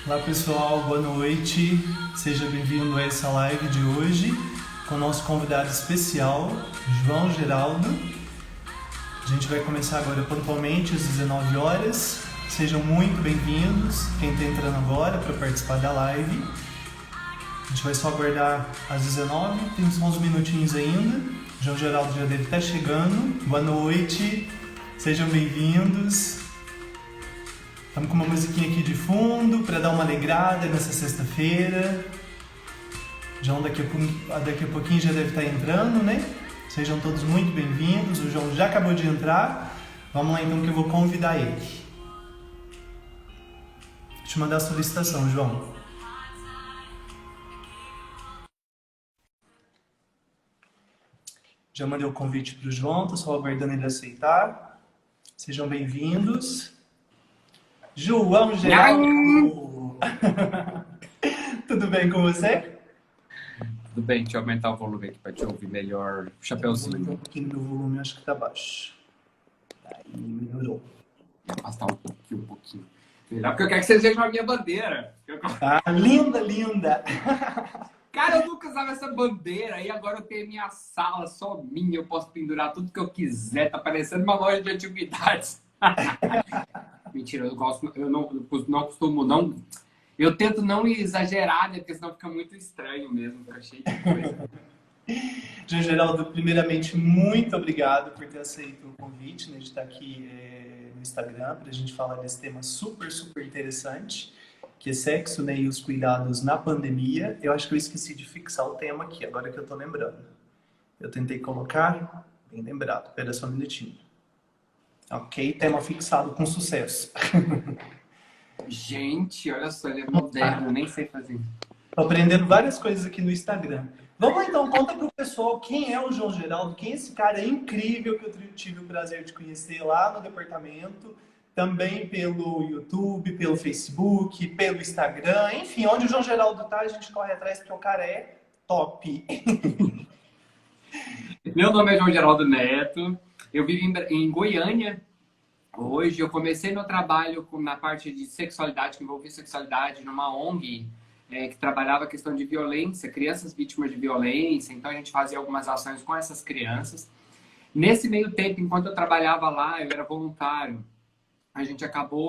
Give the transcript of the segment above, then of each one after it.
Olá pessoal, boa noite. Seja bem-vindo a essa live de hoje com o nosso convidado especial, João Geraldo. A gente vai começar agora pontualmente às 19 horas. Sejam muito bem-vindos, quem está entrando agora para participar da live. A gente vai só aguardar às 19, temos uns minutinhos ainda. João Geraldo já deve estar chegando. Boa noite, sejam bem-vindos. Estamos com uma musiquinha aqui de fundo para dar uma alegrada nessa sexta-feira. João daqui a pouquinho já deve estar entrando, né? Sejam todos muito bem-vindos. O João já acabou de entrar. Vamos lá então que eu vou convidar ele. Deixa eu mandar a solicitação, João. Já mandei o convite para o João, estou só aguardando ele aceitar. Sejam bem-vindos. João Geraldo! Tudo bem com você? Tudo bem, deixa eu aumentar o volume aqui para te ouvir melhor. Chapeuzinho. Vou aumentar um pouquinho meu volume, acho que tá baixo. Aí, melhorou. Vou afastar um pouquinho. Melhor, porque eu quero que vocês vejam a minha bandeira. Ah, linda, linda! Cara, eu nunca usava essa bandeira e agora eu tenho minha sala só minha, eu posso pendurar tudo que eu quiser, tá parecendo uma loja de antiguidades. Mentira, eu não costumo, não. Eu tento não exagerar, né? Porque senão fica muito estranho mesmo, fica cheio de coisa. João Geraldo, primeiramente, muito obrigado por ter aceito o convite, né, de estar aqui no Instagram para a gente falar desse tema super, super interessante, que é sexo, né, e os cuidados na pandemia. Eu acho que eu esqueci de fixar o tema aqui, agora que eu tô lembrando. Eu tentei colocar, bem lembrado, espera só um minutinho. Ok, tema fixado com sucesso. Gente, olha só, ele é moderno, nem sei fazer. Tô aprendendo várias coisas aqui no Instagram. Vamos lá então, conta pro pessoal quem é o João Geraldo, quem é esse cara incrível que eu tive o prazer de conhecer lá no departamento, também pelo YouTube, pelo Facebook, pelo Instagram, enfim, onde o João Geraldo tá, a gente corre atrás porque o cara é top. Meu nome é João Geraldo Neto, eu vivo em Goiânia. Hoje eu comecei meu trabalho na parte de sexualidade, que envolvia sexualidade numa ONG que trabalhava a questão de violência, crianças vítimas de violência. Então a gente fazia algumas ações com essas crianças. Nesse meio tempo, enquanto eu trabalhava lá, eu era voluntário.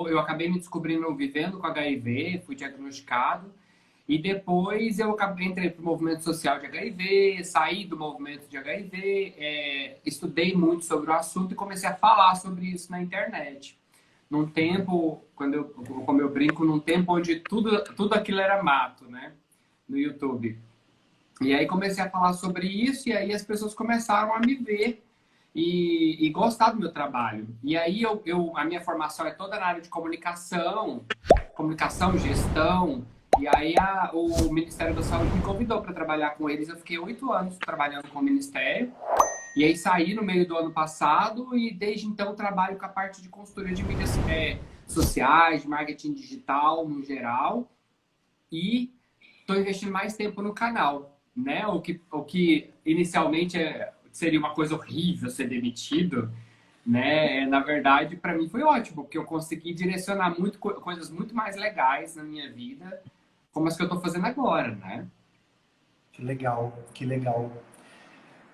Eu acabei me descobrindo vivendo com HIV, fui diagnosticado. E depois eu entrei para o movimento social de HIV, saí do movimento de HIV, estudei muito sobre o assunto e comecei a falar sobre isso na internet. Num tempo, como eu brinco, num tempo onde tudo aquilo era mato, né? No YouTube. E aí comecei a falar sobre isso e aí as pessoas começaram a me ver e gostar do meu trabalho. E aí a minha formação é toda na área de comunicação, gestão. E aí o Ministério da Saúde me convidou para trabalhar com eles. Eu fiquei 8 anos trabalhando com o Ministério. E aí saí no meio do ano passado e desde então trabalho com a parte de consultoria de mídias sociais, de marketing digital no geral. E estou investindo mais tempo no canal, né? O que inicialmente seria uma coisa horrível ser demitido, né? Na verdade, para mim foi ótimo, porque eu consegui direcionar coisas muito mais legais na minha vida, como as que eu estou fazendo agora, né? Que legal, que legal.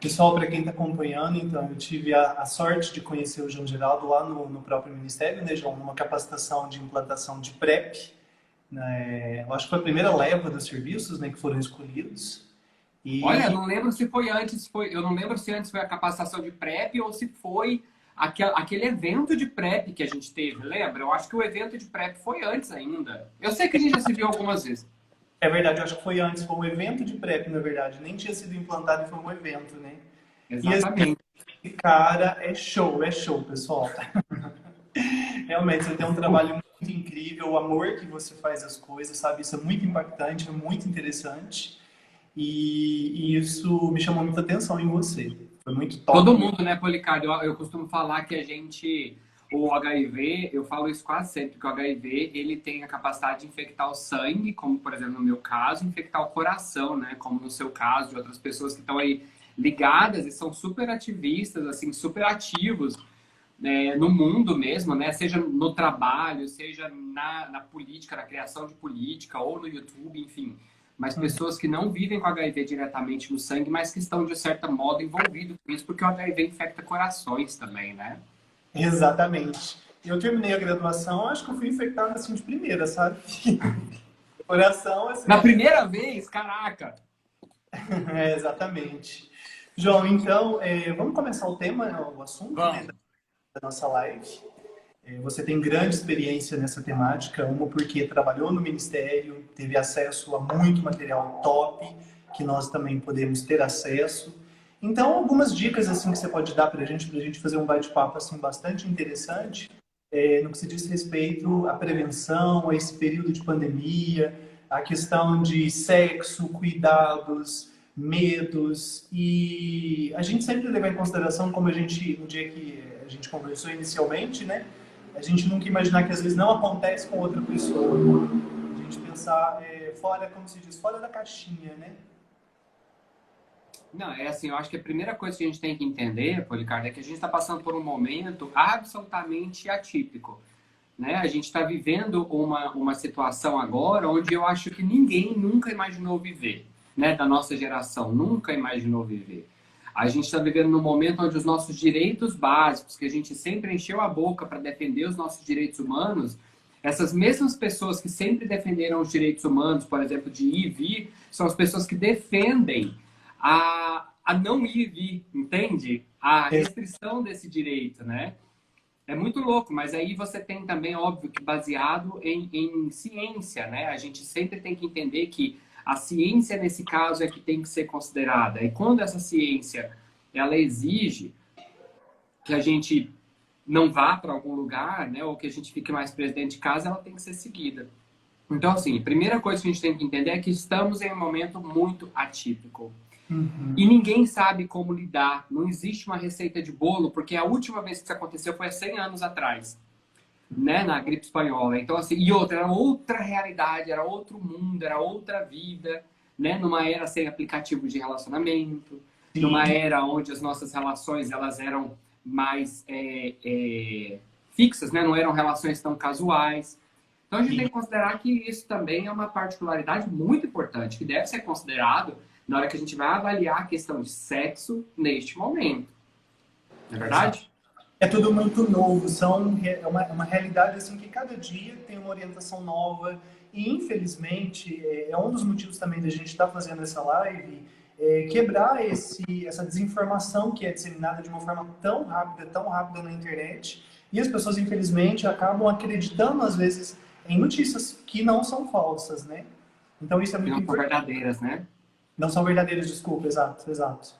Pessoal, para quem está acompanhando, então, eu tive a sorte de conhecer o João Geraldo lá no próprio Ministério, né, João? Numa capacitação de implantação de PrEP. Né? Eu acho que foi a primeira leva dos serviços, né, que foram escolhidos. Olha, eu não lembro se foi antes, eu não lembro se antes foi a capacitação de PrEP ou se foi aquele evento de PrEP que a gente teve, lembra? Eu acho que o evento de PrEP foi antes ainda. Eu sei que a gente já se viu algumas vezes. É verdade, eu acho que foi antes, foi um evento de PrEP, na verdade. Nem tinha sido implantado e foi um evento, né? Exatamente. E esse cara é show, pessoal. Realmente, você tem um trabalho muito incrível, o amor que você faz as coisas, sabe? Isso é muito impactante, é muito interessante. E isso me chamou muita atenção em você. Foi muito top. Todo mundo, né, Policardo? Eu costumo falar que o HIV, eu falo isso quase sempre, que o HIV, ele tem a capacidade de infectar o sangue, como, por exemplo, no meu caso, infectar o coração, né? Como no seu caso, de outras pessoas que estão aí ligadas e são super ativistas, assim, super ativos no mundo mesmo, né? Seja no trabalho, seja na política, na criação de política, ou no YouTube, enfim. Mas pessoas que não vivem com HIV diretamente no sangue, mas que estão, de certo modo, envolvidos com isso, porque o HIV infecta corações também, né? Exatamente. Eu terminei a graduação, acho que eu fui infectado assim de primeira, sabe? Coração, assim. Na primeira vez, caraca! Exatamente. João, então, vamos começar o tema, o assunto, né, da nossa live. Você tem grande experiência nessa temática, uma porque trabalhou no Ministério, teve acesso a muito material top, que nós também podemos ter acesso. Então, algumas dicas assim que você pode dar para a gente fazer um bate-papo assim, bastante interessante, no que se diz respeito à prevenção, a esse período de pandemia, a questão de sexo, cuidados, medos, e a gente sempre leva em consideração, como no dia que a gente conversou inicialmente, né? A gente nunca imaginar que às vezes não acontece com outra pessoa. A gente pensar fora, como se diz, fora da caixinha, né? Não, é assim, eu acho que a primeira coisa que a gente tem que entender, Policardo, é que a gente está passando por um momento absolutamente atípico, né? A gente está vivendo uma situação agora onde eu acho que ninguém nunca imaginou viver, né? Da nossa geração, nunca imaginou viver. A gente está vivendo num momento onde os nossos direitos básicos, que a gente sempre encheu a boca para defender os nossos direitos humanos, essas mesmas pessoas que sempre defenderam os direitos humanos, por exemplo, de ir e vir, são as pessoas que defendem a não ir e vir, entende? A restrição desse direito, né? É muito louco, mas aí você tem também, óbvio, que baseado em ciência, né? A gente sempre tem que entender que a ciência, nesse caso, é que tem que ser considerada. E quando essa ciência, ela exige que a gente não vá para algum lugar, né? Ou que a gente fique mais preso dentro de casa, ela tem que ser seguida. Então, assim, a primeira coisa que a gente tem que entender é que estamos em um momento muito atípico. Uhum. E ninguém sabe como lidar. Não existe uma receita de bolo, porque a última vez que isso aconteceu foi há 100 anos atrás, né? Na gripe espanhola. Então, assim, e outra, era outra realidade, era outro mundo, era outra vida, né? Numa era sem aplicativo de relacionamento, Sim. Numa era onde as nossas relações, elas eram mais fixas, né? Não eram relações tão casuais. Então, a gente tem que considerar que isso também é uma particularidade muito importante, que deve ser considerado na hora que a gente vai avaliar a questão de sexo neste momento. Não é verdade? É tudo muito novo, é uma realidade assim que cada dia tem uma orientação nova e infelizmente é um dos motivos também da gente estar fazendo essa live, quebrar essa desinformação que é disseminada de uma forma tão rápida na internet, e as pessoas infelizmente acabam acreditando às vezes em notícias que não são falsas, né? Então isso é muito importante. Não são verdadeiras, né? Não são verdadeiras, desculpa, exato.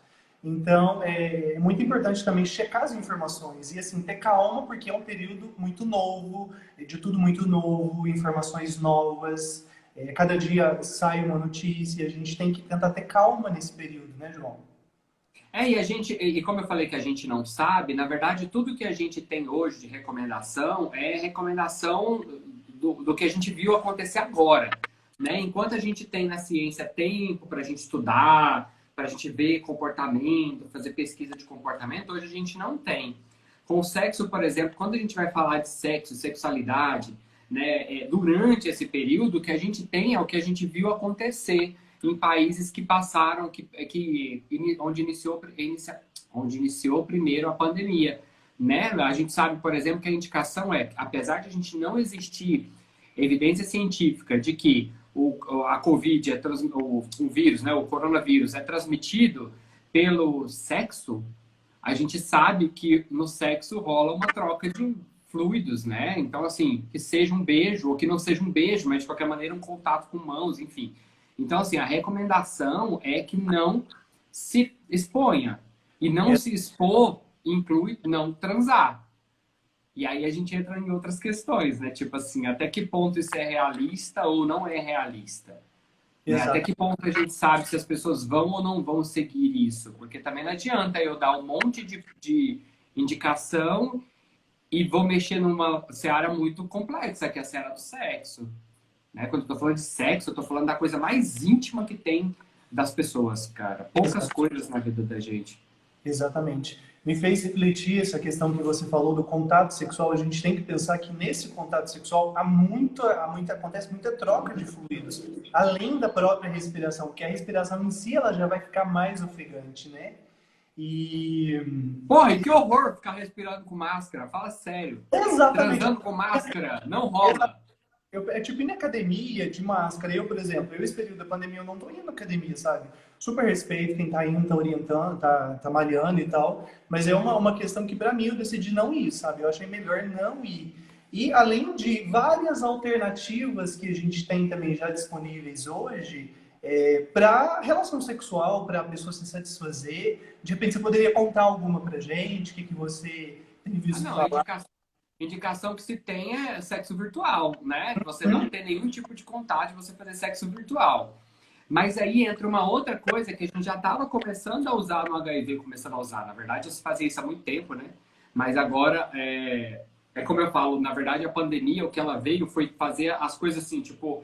Então, é muito importante também checar as informações e, assim, ter calma, porque é um período muito novo, de tudo muito novo, informações novas. Cada dia sai uma notícia, a gente tem que tentar ter calma nesse período, né, João? E como eu falei que a gente não sabe, na verdade, tudo que a gente tem hoje de recomendação é recomendação do que a gente viu acontecer agora, né? Enquanto a gente tem na ciência tempo para a gente estudar, para a gente ver comportamento, fazer pesquisa de comportamento, hoje a gente não tem. Com o sexo, por exemplo, quando a gente vai falar de sexo, sexualidade, né, durante esse período, o que a gente tem é o que a gente viu acontecer em países que passaram, onde iniciou primeiro a pandemia, né? A gente sabe, por exemplo, que a indicação apesar de a gente não existir evidência científica de que a Covid, o vírus, né, o coronavírus é transmitido pelo sexo, a gente sabe que no sexo rola uma troca de fluidos, né? Então, assim, que seja um beijo ou que não seja um beijo, mas de qualquer maneira um contato com mãos, enfim. Então, assim, a recomendação é que não se exponha. E não se expor inclui não transar. E aí a gente entra em outras questões, né? Tipo assim, até que ponto isso é realista ou não é realista? Né? Até que ponto a gente sabe se as pessoas vão ou não vão seguir isso? Porque também não adianta eu dar um monte de indicação e vou mexer numa seara muito complexa, que é a seara do sexo. Né? Quando eu tô falando de sexo, eu tô falando da coisa mais íntima que tem das pessoas, cara. Poucas coisas na vida da gente. Exatamente. Me fez refletir essa questão que você falou do contato sexual. A gente tem que pensar que nesse contato sexual acontece muita troca de fluidos, além da própria respiração, porque a respiração em si ela já vai ficar mais ofegante, né? E Porra, e que horror ficar respirando com máscara. Fala sério. exatamente. Transando com máscara, não rola. É tipo ir na academia de máscara. Eu, por exemplo, esse período da pandemia eu não tô indo na academia, sabe? Super respeito quem tá indo, tá orientando, tá malhando e tal. Mas é uma questão que pra mim eu decidi não ir, sabe? Eu achei melhor não ir. E além de várias alternativas que a gente tem também já disponíveis hoje, para relação sexual, para a pessoa se satisfazer, de repente você poderia contar alguma pra gente, o que você tem visto Não, falar? indicação que se tem é sexo virtual, né? Você não tem nenhum tipo de contato de você fazer sexo virtual. Mas aí entra uma outra coisa que a gente já estava começando a usar no HIV, começando a usar. Na verdade, já se fazia isso há muito tempo, né? Mas agora, é como eu falo, na verdade, a pandemia, o que ela veio foi fazer as coisas assim, tipo,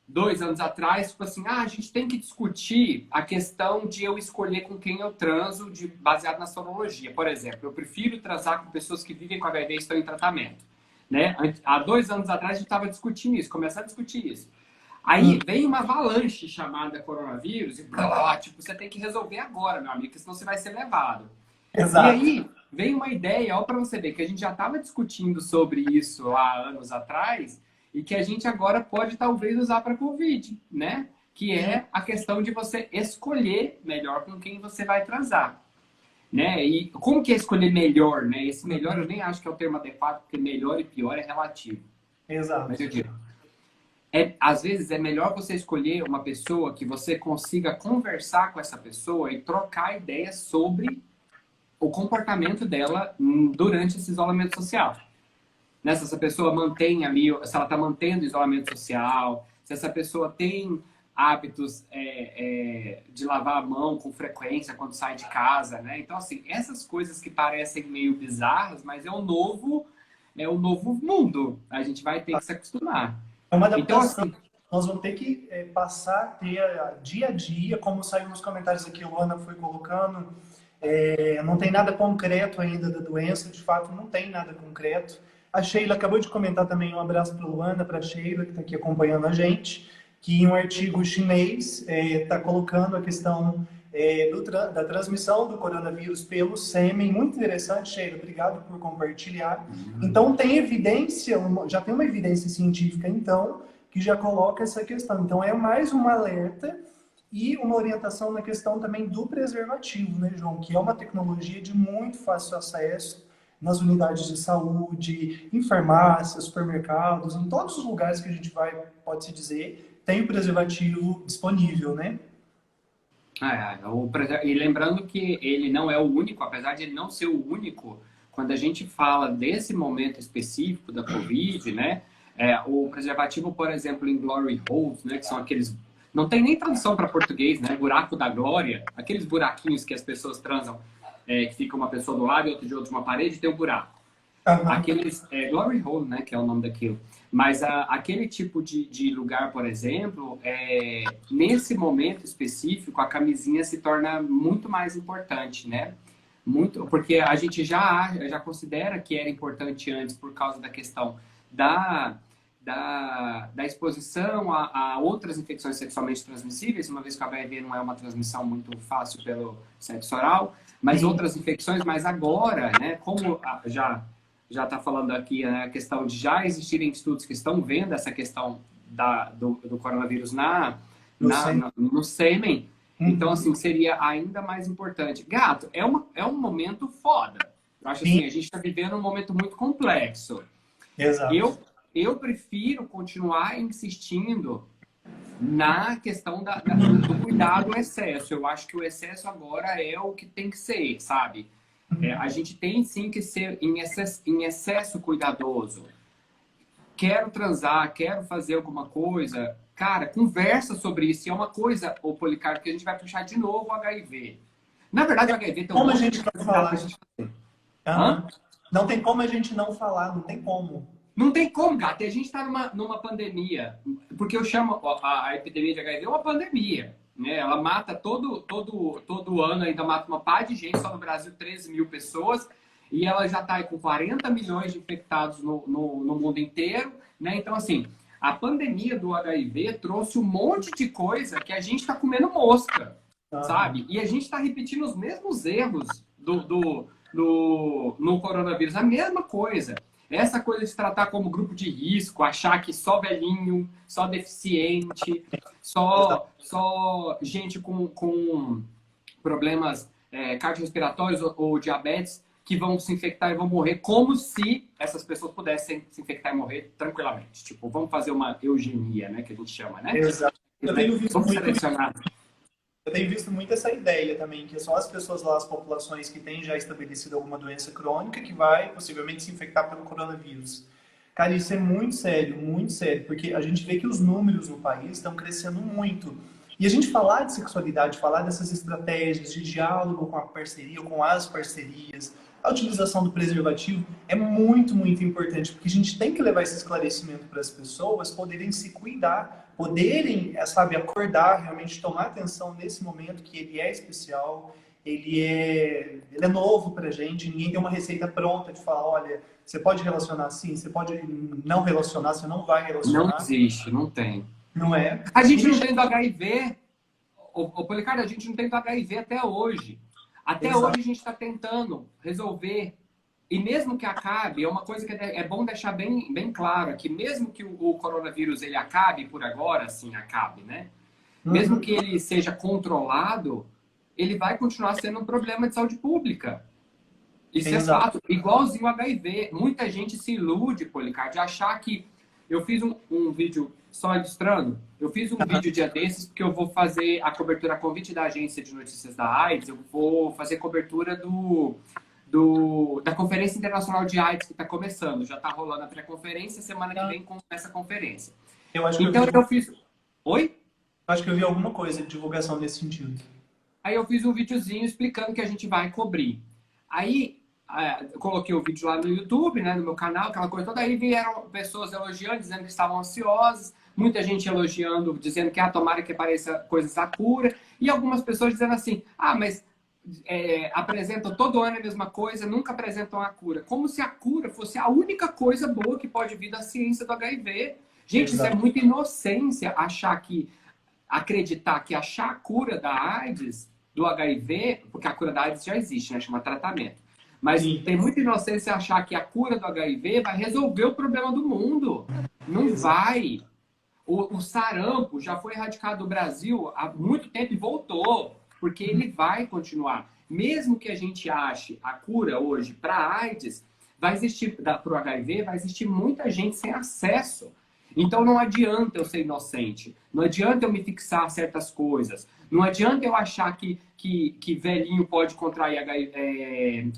2 anos atrás, tipo assim, a gente tem que discutir a questão de eu escolher com quem eu transo baseado na sorologia. Por exemplo, eu prefiro transar com pessoas que vivem com HIV e estão em tratamento. Né? Há 2 anos atrás, a gente estava discutindo isso, começando a discutir isso. Aí vem uma avalanche chamada coronavírus e tipo, você tem que resolver agora, meu amigo, porque senão você vai ser levado. Exato. E aí vem uma ideia, ó, para você ver, que a gente já estava discutindo sobre isso há anos atrás e que a gente agora pode talvez usar para Covid, né? Que é a questão de você escolher melhor com quem você vai transar. Né? E como que é escolher melhor, né? Esse melhor eu nem acho que é o termo adequado, porque melhor e pior é relativo. Exato. Mas eu digo, às vezes é melhor você escolher uma pessoa que você consiga conversar com essa pessoa e trocar ideias sobre o comportamento dela durante esse isolamento social. Né? Se essa pessoa mantém ali, se ela está mantendo o isolamento social, se essa pessoa tem hábitos de lavar a mão com frequência quando sai de casa, né? Então, assim, essas coisas que parecem meio bizarras, mas é o novo mundo. A gente vai ter que se acostumar. É uma Então, adaptação. assim, Nós vamos ter que passar a ter dia a dia, como saiu nos comentários aqui, o Ana foi colocando, não tem nada concreto ainda da doença, de fato não tem nada concreto. A Sheila acabou de comentar também, um abraço para a Luana, para a Sheila, que está aqui acompanhando a gente, que em um artigo chinês está colocando a questão da transmissão do coronavírus pelo sêmen. Muito interessante, Sheila, obrigado por compartilhar. Então tem evidência, já tem uma evidência científica, então, que já coloca essa questão. Então é mais um alerta e uma orientação na questão também do preservativo, né, João? Que é uma tecnologia de muito fácil acesso nas unidades de saúde, em farmácias, supermercados, em todos os lugares que a gente vai, pode-se dizer, tem o preservativo disponível, né? E lembrando que ele não é o único, apesar de ele não ser o único, quando a gente fala desse momento específico da Covid, né? O preservativo, por exemplo, em Glory Holes, né? Que são aqueles... Não tem nem tradução para português, né? Buraco da glória. Aqueles buraquinhos que as pessoas transam, que fica uma pessoa do lado e outra de outra, uma parede, tem um buraco. Aqueles... Glory Hole, né? Que é o nome daquilo. Mas aquele tipo de lugar, por exemplo, nesse momento específico, a camisinha se torna muito mais importante, né? Muito, porque a gente já considera que era importante antes por causa da questão da exposição a outras infecções sexualmente transmissíveis, uma vez que o HIV não é uma transmissão muito fácil pelo sexo oral, mas outras infecções, mas agora, né, como já está falando aqui, né, a questão de já existirem estudos que estão vendo essa questão do coronavírus no sêmen, então, assim, seria ainda mais importante. Gato, é um momento foda. Eu acho assim, a gente está vivendo um momento muito complexo. Exato. Eu prefiro continuar insistindo na questão do cuidado ao excesso. Eu acho que o excesso agora é o que tem que ser, sabe? A gente tem sim que ser em excesso cuidadoso. Quero transar, quero fazer alguma coisa. Cara, conversa sobre isso. E é uma coisa, ô Policarpo, que a gente vai puxar de novo o HIV. Na verdade, o HIV tem como a gente não falar? Não tem como a gente não falar, não tem como. Não tem como, gato. A gente está numa pandemia. Porque eu chamo a epidemia de HIV uma pandemia. né? Ela mata todo ano, ainda mata uma par de gente, só no Brasil 13 mil pessoas, e ela já está com 40 milhões de infectados no mundo inteiro, né? Então, assim, a pandemia do HIV trouxe um monte de coisa que a gente está comendo mosca, sabe? E a gente está repetindo os mesmos erros no coronavírus, a mesma coisa. Essa coisa de se tratar como grupo de risco, achar que só velhinho, só deficiente, só gente com problemas cardiorrespiratórios ou diabetes que vão se infectar e vão morrer, como se essas pessoas pudessem se infectar e morrer tranquilamente. Tipo, vamos fazer uma eugenia, né, que a gente chama, né? Exato. Eu tenho visto vamos muito selecionar. Eu tenho visto muito essa ideia também, que são as pessoas lá, as populações que têm já estabelecido alguma doença crônica que vai possivelmente se infectar pelo coronavírus. Cara, isso é muito sério, porque a gente vê que os números no país estão crescendo muito. E a gente falar de sexualidade, falar dessas estratégias de diálogo com a parceria, com as parcerias, a utilização do preservativo é muito importante, porque a gente tem que levar esse esclarecimento para as pessoas poderem se cuidar, poderem, sabe, acordar, realmente tomar atenção nesse momento que ele é especial, ele é novo para a gente, ninguém tem uma receita pronta de falar, olha, você pode relacionar sim, você pode não relacionar, você não vai relacionar. Não existe, não tem. Não é? A gente não tem do HIV, o Policardo, a gente não tem do HIV até hoje. Até Exato. hoje a gente está tentando resolver. E mesmo que acabe, é uma coisa que é bom deixar bem claro, que mesmo que o coronavírus ele acabe por agora, assim, acabe, né? Mesmo que ele seja controlado, ele vai continuar sendo um problema de saúde pública. Isso é fato. Igualzinho o HIV. Muita gente se ilude, Policardo, de achar que... Eu fiz um vídeo, só ilustrando, eu fiz um vídeo dia desses, porque eu vou fazer a cobertura a convite da Agência de Notícias da AIDS, eu vou fazer cobertura da Conferência Internacional de AIDS, que está começando. Já está rolando a pré-conferência, semana que vem começa a conferência. Então eu fiz... Oi? Acho que eu vi alguma coisa de divulgação nesse sentido. Aí eu fiz um videozinho explicando que a gente vai cobrir. Aí coloquei o vídeo lá no YouTube, né, no meu canal, aquela coisa toda. Aí vieram pessoas elogiando, dizendo que estavam ansiosas. Muita gente elogiando, dizendo que tomara que apareça coisas da cura. E algumas pessoas dizendo assim, mas apresentam todo ano a mesma coisa, nunca apresentam a cura. Como se a cura fosse a única coisa boa que pode vir da ciência do HIV. Gente, Isso é muita inocência acreditar que achar a cura da AIDS, do HIV, porque a cura da AIDS já existe, né? Chama tratamento. Mas tem muita inocência achar que a cura do HIV vai resolver o problema do mundo. Não vai. O sarampo já foi erradicado do Brasil há muito tempo e voltou, porque ele vai continuar. Mesmo que a gente ache a cura hoje para a AIDS, vai existir, para o HIV, vai existir muita gente sem acesso. Então não adianta eu ser inocente, não adianta eu me fixar certas coisas, não adianta eu achar que velhinho pode contrair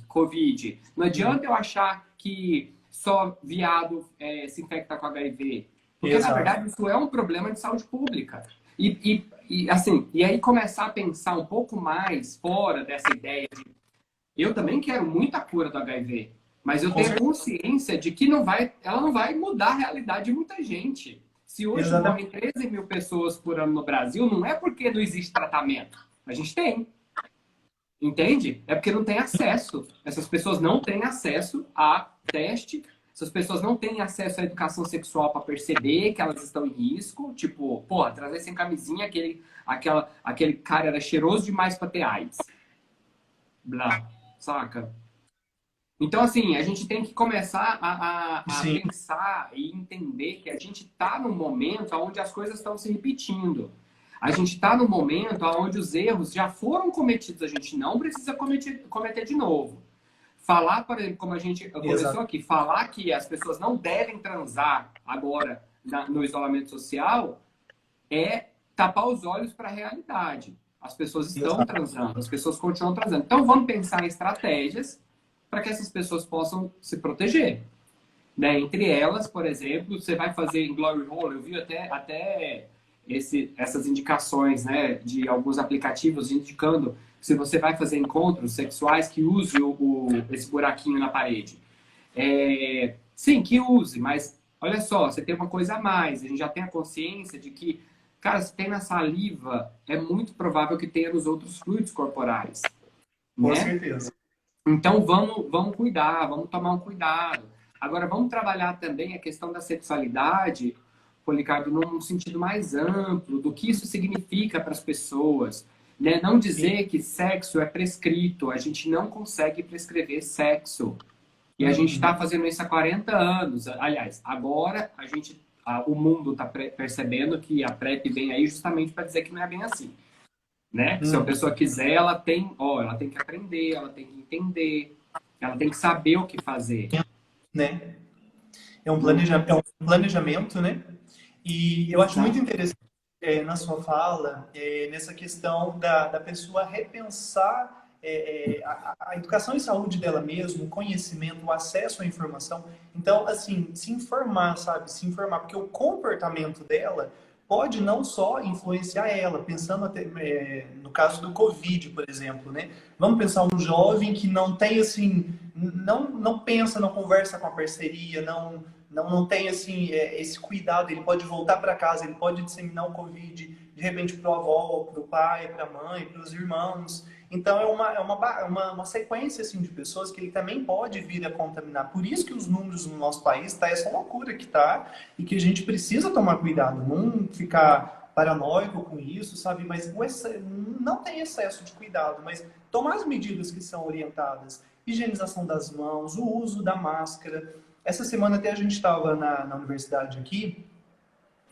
Covid, não adianta eu achar que só viado se infecta com HIV, porque na verdade isso é um problema de saúde pública. E aí começar a pensar um pouco mais fora dessa ideia de eu também quero muita cura do HIV, mas eu tenho consciência de que ela não vai mudar a realidade de muita gente. Se hoje morrem 13 mil pessoas por ano no Brasil, não é porque não existe tratamento. A gente tem. Entende? É porque não tem acesso. Essas pessoas não têm acesso a teste. Essas pessoas não têm acesso à educação sexual para perceber que elas estão em risco. Tipo, trazer sem camisinha, aquele cara era cheiroso demais para ter AIDS. Blá. Saca? Então, assim, a gente tem que começar a pensar e entender que a gente está num momento onde as coisas estão se repetindo. A gente está num momento onde os erros já foram cometidos, a gente não precisa cometer de novo. Falar, por exemplo, como a gente começou aqui, falar que as pessoas não devem transar agora no isolamento social é tapar os olhos para a realidade. As pessoas estão transando, as pessoas continuam transando. Então, vamos pensar em estratégias para que essas pessoas possam se proteger. Né? Entre elas, por exemplo, você vai fazer em Glory Hole, eu vi até essas indicações, né, de alguns aplicativos indicando se você vai fazer encontros sexuais que use esse buraquinho na parede. Sim, que use, mas olha só, você tem uma coisa a mais. A gente já tem a consciência de que Cara, se tem na saliva, é muito provável que tenha nos outros fluidos corporais, Com né? certeza. Então vamos cuidar, vamos tomar um cuidado. Agora vamos trabalhar também a questão da sexualidade, Policarpo, num sentido mais amplo, do que isso significa para as pessoas. Né? Não dizer que sexo é prescrito, a gente não consegue prescrever sexo. E a gente está fazendo isso há 40 anos. Aliás, agora o mundo está percebendo que a PrEP vem aí justamente para dizer que não é bem assim. Né? Se a pessoa quiser, ela tem que aprender, ela tem que entender, ela tem que saber o que fazer. Né? É um planejamento, né? E eu acho muito interessante na sua fala, nessa questão da pessoa repensar a educação e saúde dela mesma, o conhecimento, o acesso à informação. Então, assim, se informar, sabe? Se informar, porque o comportamento dela pode não só influenciar ela, pensando até, no caso do Covid, por exemplo, né? Vamos pensar um jovem que não tem, assim, não pensa, não conversa com a parceria, não tem, assim, esse cuidado, ele pode voltar para casa, ele pode disseminar o Covid, de repente, para o avó, para o pai, para a mãe, para os irmãos. Então, é uma sequência, assim, de pessoas que ele também pode vir a contaminar. Por isso que os números no nosso país tá essa loucura que tá, e que a gente precisa tomar cuidado, não ficar paranoico com isso, sabe? Mas não tem excesso de cuidado, mas tomar as medidas que são orientadas, higienização das mãos, o uso da máscara. Essa semana até a gente estava na universidade aqui,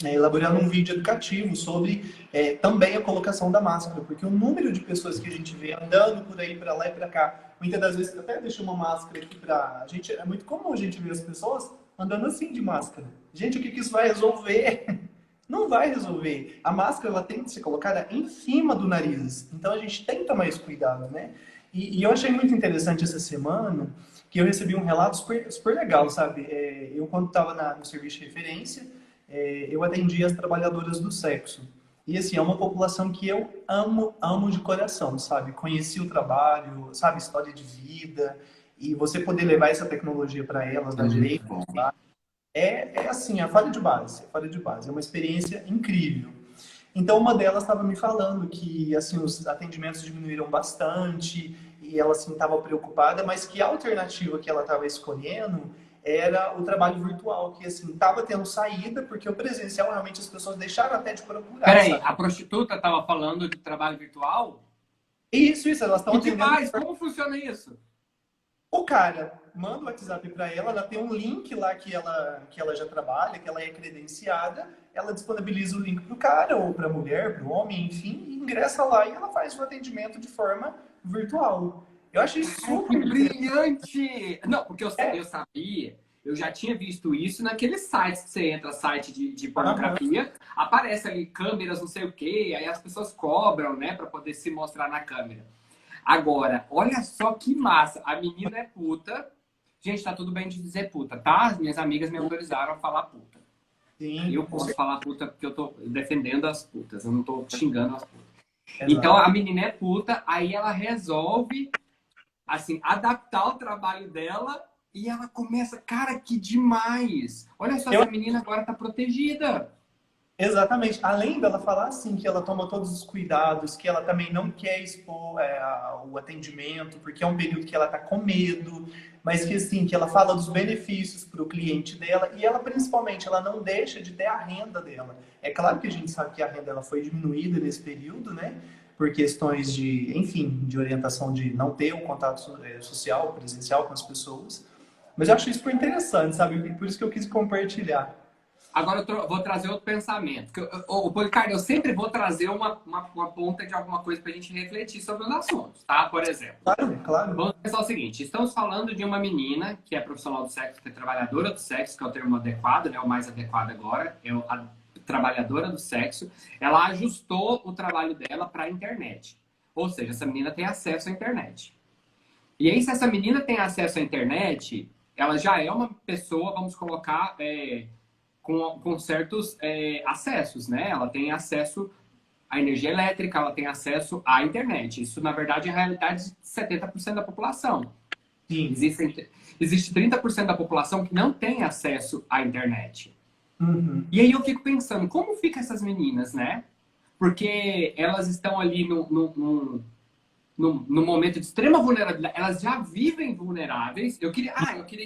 elaborando um vídeo educativo sobre também a colocação da máscara, porque o número de pessoas que a gente vê andando por aí, para lá e para cá, muitas das vezes até deixa uma máscara aqui para a gente, é muito comum a gente ver as pessoas andando assim de máscara. Gente, o que isso vai resolver? Não vai resolver. A máscara ela tem que ser colocada em cima do nariz, então a gente tem que tomar esse cuidado, né? E eu achei muito interessante essa semana que eu recebi um relato super legal, sabe? Eu, quando estava no serviço de referência, eu atendi as trabalhadoras do sexo. E, assim, é uma população que eu amo de coração, sabe? Conheci o trabalho, sabe? História de vida. E você poder levar essa tecnologia para elas, dar direito, assim, é fora de base, é fora de base. É uma experiência incrível. Então, uma delas estava me falando que, assim, os atendimentos diminuíram bastante e ela, assim, estava preocupada, mas que a alternativa que ela estava escolhendo era o trabalho virtual, que, assim, estava tendo saída, porque o presencial, realmente, as pessoas deixaram até de procurar. Peraí, a prostituta estava falando de trabalho virtual? Isso, elas estão atendendo. E demais, como funciona isso? O cara manda o WhatsApp para ela tem um link lá que ela já trabalha, que ela é credenciada, ela disponibiliza o link para o cara, ou para a mulher, para o homem, enfim, e ingressa lá e ela faz o atendimento de forma virtual. Eu achei super brilhante! Não, porque eu sabia, eu já tinha visto isso naqueles sites que você entra, site de pornografia, aparece ali câmeras, não sei o quê, aí as pessoas cobram, né, para poder se mostrar na câmera. Agora, olha só que massa. A menina é puta. Gente, tá tudo bem de dizer puta, tá? As minhas amigas me autorizaram a falar puta. Sim, eu posso falar puta porque eu tô defendendo as putas. Eu não tô xingando as putas. Exato. Então, a menina é puta. Aí ela resolve, assim, adaptar o trabalho dela. E ela começa... Cara, que demais! Olha só, essa menina agora tá protegida. Exatamente. Além dela falar assim, que ela toma todos os cuidados, que ela também não quer expor o atendimento, porque é um período que ela está com medo, mas que assim, que ela fala dos benefícios para o cliente dela e ela principalmente, ela não deixa de ter a renda dela. É claro que a gente sabe que a renda ela foi diminuída nesse período, né? Por questões de, enfim, de orientação de não ter um contato social, presencial com as pessoas. Mas eu acho isso super interessante, sabe? Por isso que eu quis compartilhar. Agora eu vou trazer outro pensamento. O Policarpo, eu sempre vou trazer uma ponta de alguma coisa para a gente refletir sobre os assuntos, tá? Por exemplo. Claro. Vamos pensar o seguinte. Estamos falando de uma menina que é profissional do sexo, que é trabalhadora do sexo, que é o termo adequado, né? O mais adequado agora. É a trabalhadora do sexo. Ela ajustou o trabalho dela para a internet. Ou seja, essa menina tem acesso à internet. E aí, se essa menina tem acesso à internet, ela já é uma pessoa, vamos colocar... Com certos acessos, né? Ela tem acesso à energia elétrica, ela tem acesso à internet. Isso, na verdade, é a realidade de 70% da população. Sim. Existe 30% da população que não tem acesso à internet. Uhum. E aí eu fico pensando, como ficam essas meninas, né? Porque elas estão ali no momento de extrema vulnerabilidade, elas já vivem vulneráveis. Eu queria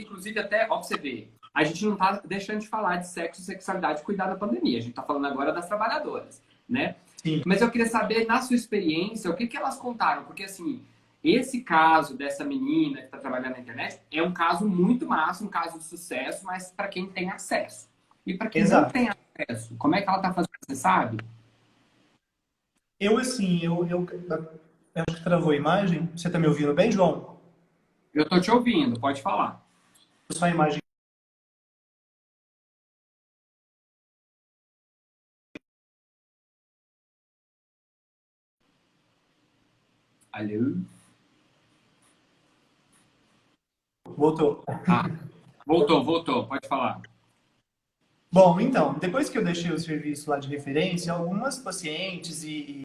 inclusive até, ó, pra você ver, a gente não tá deixando de falar de sexo e sexualidade e cuidar da pandemia, a gente tá falando agora das trabalhadoras, né? Sim, Mas eu queria saber, na sua experiência, o que que elas contaram, porque assim, esse caso dessa menina que está trabalhando na internet é um caso muito massa, um caso de sucesso, mas para quem tem acesso. E para quem não exato. tem acesso, como é que ela está fazendo, você sabe? Eu, assim, eu acho que travou a imagem. Você tá me ouvindo bem, João? Eu tô te ouvindo, pode falar. Só a imagem. Alô? Voltou. Ah, voltou, pode falar. Bom, então, depois que eu deixei o serviço lá de referência, algumas pacientes e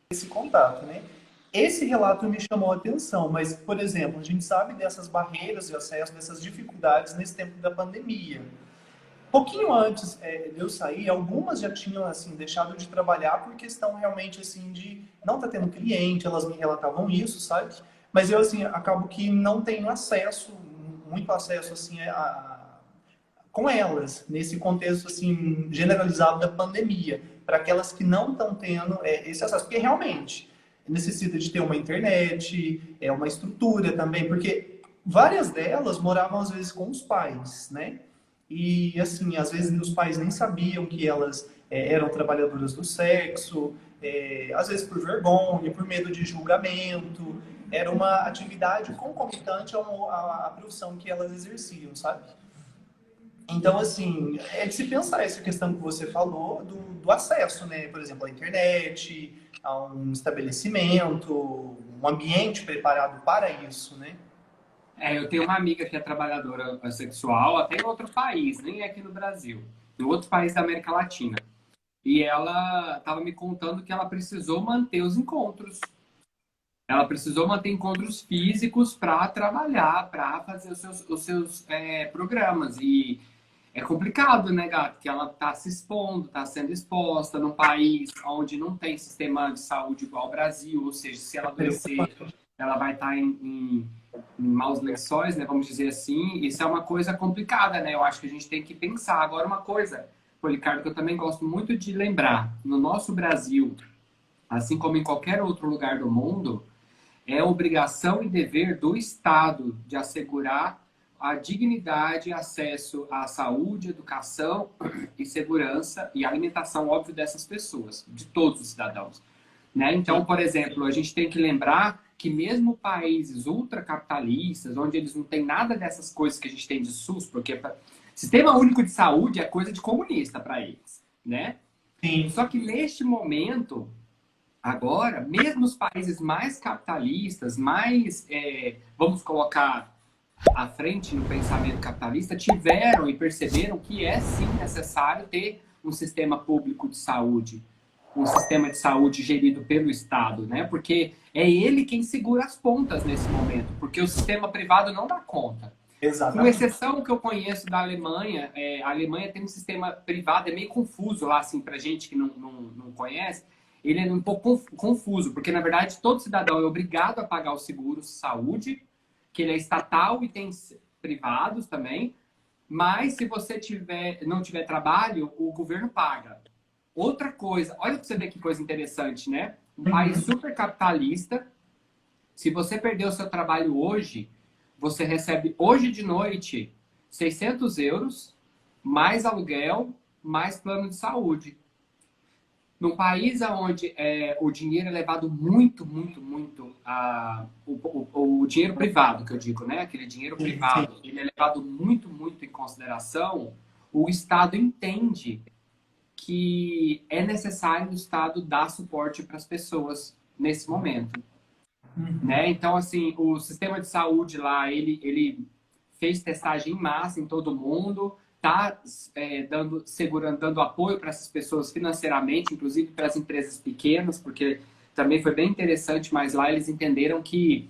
esse contato, né? Esse relato me chamou a atenção, mas, por exemplo, a gente sabe dessas barreiras de acesso, dessas dificuldades nesse tempo da pandemia. Pouquinho antes de eu sair, algumas já tinham assim deixado de trabalhar por questão realmente assim de não estar tendo cliente, elas me relatavam isso, sabe? Mas eu assim acabo que não tenho acesso, muito acesso assim com elas nesse contexto assim generalizado da pandemia, para aquelas que não estão tendo esse acesso, porque realmente necessita de ter uma internet, uma estrutura também, porque várias delas moravam às vezes com os pais, né? E, assim, às vezes os pais nem sabiam que elas eram trabalhadoras do sexo, às vezes por vergonha, por medo de julgamento. Era uma atividade concomitante à profissão que elas exerciam, sabe? Então, assim, é de se pensar essa questão que você falou do acesso, né? Por exemplo, à internet, a um estabelecimento, um ambiente preparado para isso, né? Eu tenho uma amiga que é trabalhadora sexual, até em outro país, nem aqui no Brasil, em outro país da América Latina. E ela estava me contando que ela precisou manter os encontros. Ela precisou manter encontros físicos para trabalhar, para fazer os seus programas. E é complicado, né, gato? Que ela está se expondo, está sendo exposta num país onde não tem sistema de saúde igual ao Brasil. Ou seja, se ela adoecer, ela vai estar em maus lençóis, né? Vamos dizer assim. Isso é uma coisa complicada, né? Eu acho que a gente tem que pensar. Agora, uma coisa, Policarpo, que eu também gosto muito de lembrar: no nosso Brasil, assim como em qualquer outro lugar do mundo, é obrigação e dever do Estado de assegurar a dignidade e acesso à saúde, educação e segurança e alimentação, óbvio, dessas pessoas, de todos os cidadãos. Né? Então, por exemplo, a gente tem que lembrar que mesmo países ultracapitalistas, onde eles não têm nada dessas coisas que a gente tem de SUS, porque Sistema Único de Saúde é coisa de comunista para eles, né? Sim, Só que neste momento, agora, mesmo os países mais capitalistas, vamos colocar à frente no pensamento capitalista, tiveram e perceberam que é sim necessário ter um sistema público de saúde, um sistema de saúde gerido pelo Estado, né? Porque é ele quem segura as pontas nesse momento, porque o sistema privado não dá conta. Com exatamente. exceção que eu conheço da Alemanha, a Alemanha tem um sistema privado, é meio confuso lá, assim, para gente que não conhece, ele é um pouco confuso, porque na verdade todo cidadão é obrigado a pagar o seguro saúde, que ele é estatal e tem privados também, mas se você não tiver trabalho, o governo paga. Outra coisa, olha para você ver que coisa interessante, né? Um país super capitalista, se você perder o seu trabalho hoje, você recebe hoje de noite 600 euros, mais aluguel, mais plano de saúde. Num país onde o dinheiro é levado muito o dinheiro privado, que eu digo, né? Aquele dinheiro Sim, sim. privado, ele é levado muito em consideração, o Estado entende que é necessário o Estado dar suporte para as pessoas nesse momento, né? Então, assim, o sistema de saúde lá, ele fez testagem em massa em todo mundo, tá dando apoio para essas pessoas financeiramente, inclusive para as empresas pequenas, porque também foi bem interessante, mas lá eles entenderam que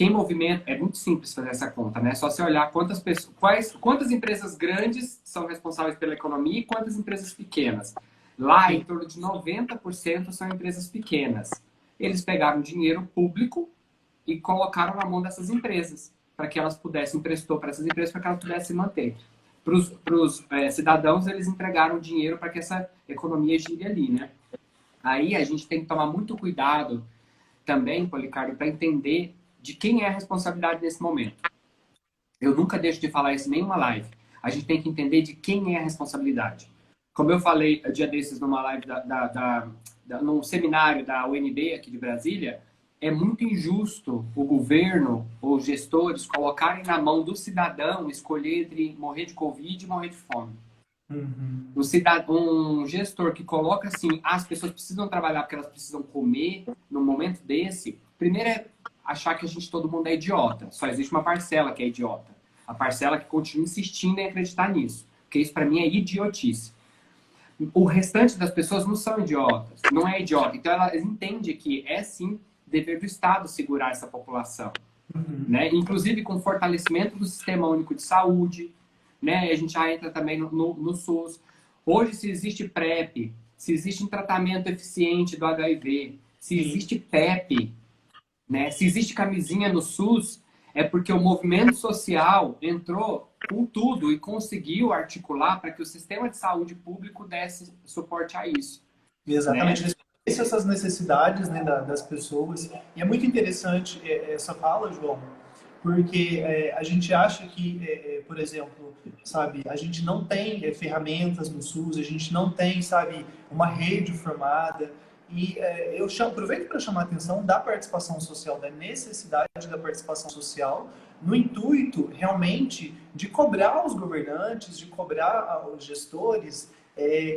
quem movimenta... É muito simples fazer essa conta, né? É só você olhar quantas pessoas, quantas empresas grandes são responsáveis pela economia e quantas empresas pequenas. Lá, em torno de 90% são empresas pequenas. Eles pegaram dinheiro público e colocaram na mão dessas empresas, para que elas pudessem, emprestou para essas empresas para que elas pudessem se manter. Para os cidadãos, eles entregaram dinheiro para que essa economia gire ali, né? Aí a gente tem que tomar muito cuidado também, Policardo, para entender de quem é a responsabilidade nesse momento. Eu nunca deixo de falar isso em nenhuma live. A gente tem que entender de quem é a responsabilidade. Como eu falei um dia desses numa live, num seminário da UNB aqui de Brasília, é muito injusto o governo ou os gestores colocarem na mão do cidadão escolher entre morrer de Covid e morrer de fome. Uhum. Um gestor que coloca assim, as pessoas precisam trabalhar porque elas precisam comer num momento desse, primeiro é achar que todo mundo é idiota. Só existe uma parcela que é idiota. A parcela que continua insistindo em acreditar nisso. Porque isso para mim é idiotice. O restante das pessoas não são idiotas, não é idiota. Então ela entende que é sim dever do Estado segurar essa população. Uhum. Né? Inclusive com fortalecimento do Sistema Único de Saúde, né? A gente já entra também no SUS. Hoje, se existe PrEP, se existe um tratamento eficiente do HIV, se existe PEP, né? Se existe camisinha no SUS, é porque o movimento social entrou com tudo e conseguiu articular para que o sistema de saúde público desse suporte a isso. Exatamente. Né? Essas necessidades, né, das pessoas. E é muito interessante essa fala, João, porque a gente acha que, por exemplo, sabe, a gente não tem ferramentas no SUS, a gente não tem, sabe, uma rede formada. E aproveito para chamar a atenção da participação social, da necessidade da participação social, no intuito realmente de cobrar os governantes, de cobrar os gestores,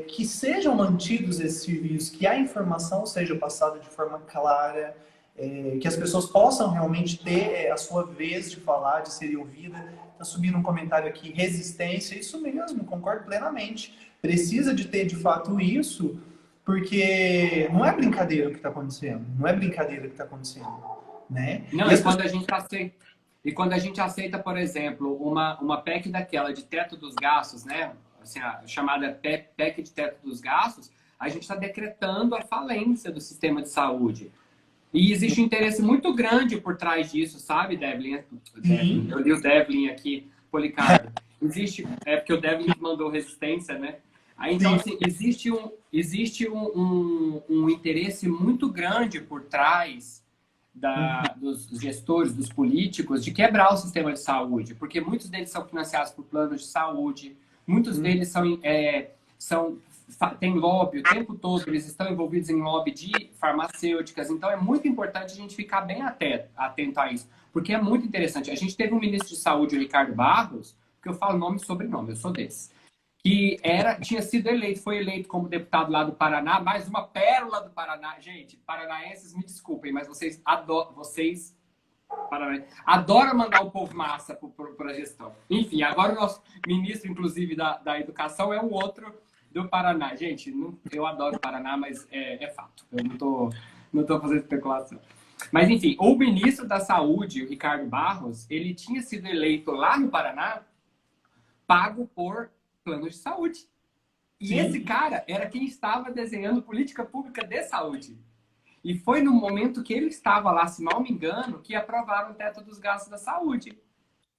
que sejam mantidos esses serviços, que a informação seja passada de forma clara, que as pessoas possam realmente ter a sua vez de falar, de ser ouvida. Está subindo um comentário aqui, resistência, isso mesmo, concordo plenamente. Precisa de ter de fato isso, porque não é brincadeira o que está acontecendo, não é brincadeira o que está acontecendo, né? Não, e quando a gente aceita, por exemplo, uma PEC daquela de teto dos gastos, né? Assim, a chamada PEC de teto dos gastos, a gente está decretando a falência do sistema de saúde. E existe um interesse muito grande por trás disso, sabe, Devlin? Eu li o Devlin aqui, Policardo. Porque o Devlin mandou resistência, né? Aí, então, assim, existe um interesse muito grande por trás dos gestores, dos políticos, de quebrar o sistema de saúde, porque muitos deles são financiados por planos de saúde, muitos deles têm lobby o tempo todo, eles estão envolvidos em lobby de farmacêuticas, então é muito importante a gente ficar bem atento a isso, porque é muito interessante. A gente teve um ministro de saúde, o Ricardo Barros, que eu falo nome e sobrenome, eu sou desse, que tinha sido foi eleito como deputado lá do Paraná, mais uma pérola do Paraná. Gente, paranaenses, me desculpem, mas vocês adoram mandar o povo massa para a gestão. Enfim, agora o nosso ministro, inclusive, da Educação é o outro do Paraná. Gente, eu adoro o Paraná, mas é fato. Eu não tô fazendo especulação. Mas, enfim, o ministro da Saúde, o Ricardo Barros, ele tinha sido eleito lá no Paraná, pago por planos de saúde. E Sim. Esse cara era quem estava desenhando política pública de saúde. E foi no momento que ele estava lá, se mal me engano, que aprovaram o teto dos gastos da saúde.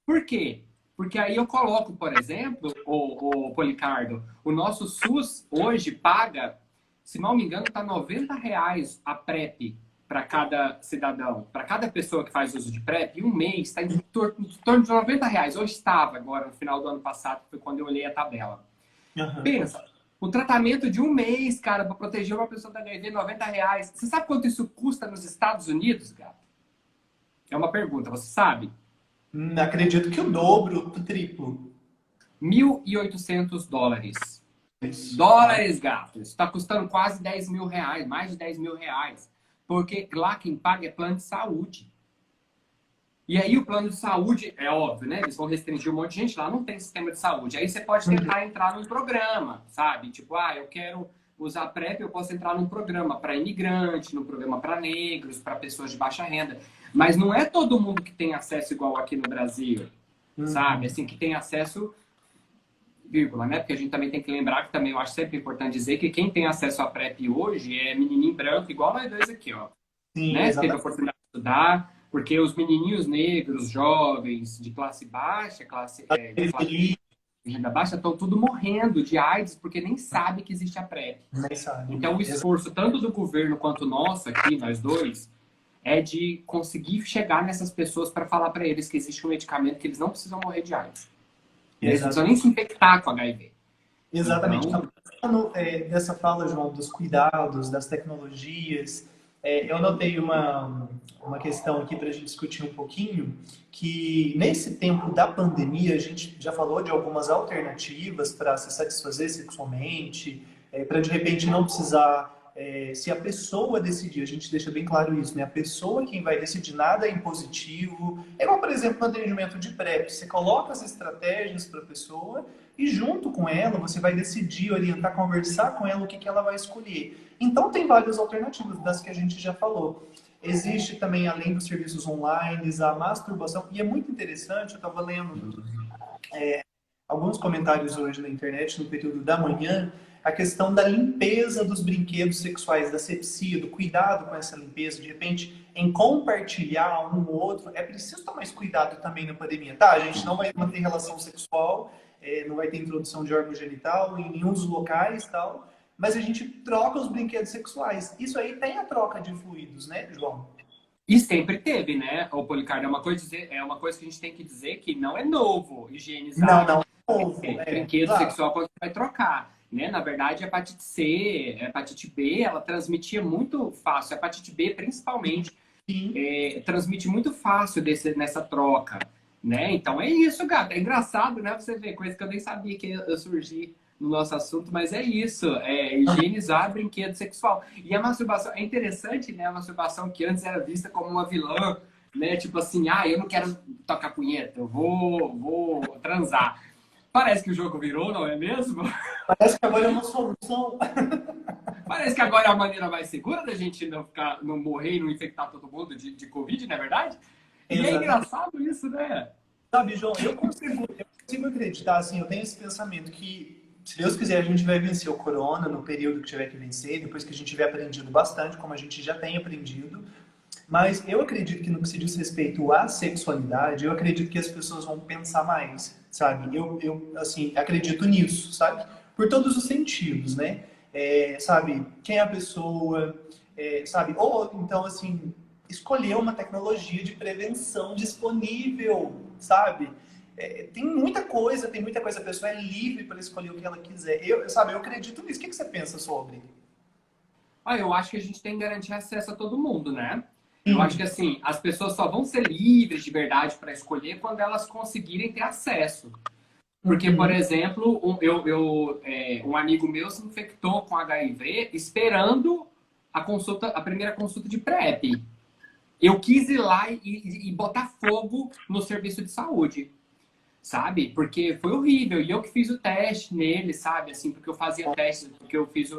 Por quê? Porque aí eu coloco, por exemplo, o Policardo, o nosso SUS hoje paga, se mal me engano, está R$90 a PrEP para cada cidadão, para cada pessoa que faz uso de PrEP, e um mês está em torno de R$90. Hoje estava, agora, no final do ano passado, que foi quando eu olhei a tabela. Uhum. Pensa, o tratamento de um mês, cara, para proteger uma pessoa da HIV, R$90. Você sabe quanto isso custa nos Estados Unidos, gato? É uma pergunta, você sabe? Acredito que o dobro, o triplo. $1.800. Dólares, gato. Isso está custando quase R$10.000, mais de R$10.000. Porque lá quem paga é plano de saúde. E aí o plano de saúde, é óbvio, né? Eles vão restringir um monte de gente lá, não tem sistema de saúde. Aí você pode tentar entrar num programa, sabe? Tipo, eu quero usar PrEP, eu posso entrar num programa para imigrante, num programa para negros, para pessoas de baixa renda. Mas não é todo mundo que tem acesso igual aqui no Brasil, sabe? Uhum. Assim, que tem acesso, vírgula, né? Porque a gente também tem que lembrar que também eu acho sempre importante dizer que quem tem acesso à PrEP hoje é menininho branco, igual nós dois aqui, ó. Sim, Né? Teve a exatamente. oportunidade de estudar, porque os menininhos negros, jovens, de classe baixa, de classe Periferia, de renda baixa, estão tudo morrendo de AIDS porque nem sabe que existe a PrEP. nem sabe. Então, o esforço tanto do governo quanto nosso aqui, nós dois, é de conseguir chegar nessas pessoas para falar para eles que existe um medicamento que eles não precisam morrer de AIDS. Eles não precisam nem se infectar com HIV. Exatamente. Então, Falando, dessa fala, João, dos cuidados, das tecnologias, eu notei uma questão aqui para a gente discutir um pouquinho, que nesse tempo da pandemia, a gente já falou de algumas alternativas para se satisfazer sexualmente, para de repente não precisar, se a pessoa decidir, a gente deixa bem claro isso, né? A pessoa quem vai decidir, nada é impositivo. É igual, por exemplo, no atendimento de PrEP, você coloca as estratégias para a pessoa, e junto com ela, você vai decidir, orientar, conversar com ela o que ela vai escolher. Então, tem várias alternativas das que a gente já falou. Existe também, além dos serviços online, a masturbação. E é muito interessante, eu estava lendo alguns comentários hoje na internet, no período da manhã, a questão da limpeza dos brinquedos sexuais, da asepsia, do cuidado com essa limpeza, de repente, em compartilhar um ou outro. É preciso tomar esse cuidado também na pandemia, tá? A gente não vai manter relação sexual, não vai ter introdução de órgão genital em nenhum dos locais, tal, mas a gente troca os brinquedos sexuais. Isso aí tem a troca de fluidos, né, João? e sempre teve, né, o Policardo? É uma coisa que a gente tem que dizer que não é novo Não, higienizar não. Novo, brinquedo exato. sexual quando você vai trocar. Né? Na verdade, a hepatite C, a hepatite B, ela transmitia muito fácil. A hepatite B, principalmente, Sim. transmite muito fácil nessa troca. Né? Então é isso, gata. É engraçado, né? Você vê coisa que eu nem sabia que ia surgir no nosso assunto, mas é isso. É higienizar brinquedo sexual. E a masturbação é interessante, né? A masturbação que antes era vista como uma vilã, né? Tipo assim, eu não quero tocar punheta, eu vou transar. Parece que o jogo virou, não é mesmo? Parece que agora é uma solução. Parece que agora é a maneira mais segura da gente não morrer e não infectar todo mundo de Covid, não é verdade? E é Exatamente. engraçado isso, né? Sabe, João, eu consigo acreditar, assim, eu tenho esse pensamento que, se Deus quiser, a gente vai vencer o corona no período que tiver que vencer, depois que a gente tiver aprendido bastante, como a gente já tem aprendido. Mas eu acredito que no que se diz respeito à sexualidade, eu acredito que as pessoas vão pensar mais, sabe? Eu assim, acredito nisso, sabe? Por todos os sentidos, né? Sabe, quem é a pessoa, sabe? Ou então, assim, escolher uma tecnologia de prevenção disponível, sabe? Tem muita coisa, a pessoa é livre para escolher o que ela quiser. Eu acredito nisso. O que você pensa sobre? Eu acho que a gente tem que garantir acesso a todo mundo, né? Eu acho Sim. que assim, as pessoas só vão ser livres de verdade para escolher quando elas conseguirem ter acesso. Porque, por Uhum. exemplo, um amigo meu se infectou com HIV esperando a primeira consulta de PrEP. Eu quis ir lá e botar fogo no serviço de saúde, sabe? Porque foi horrível. E eu que fiz o teste nele, sabe? Assim, porque eu fazia testes, porque eu fiz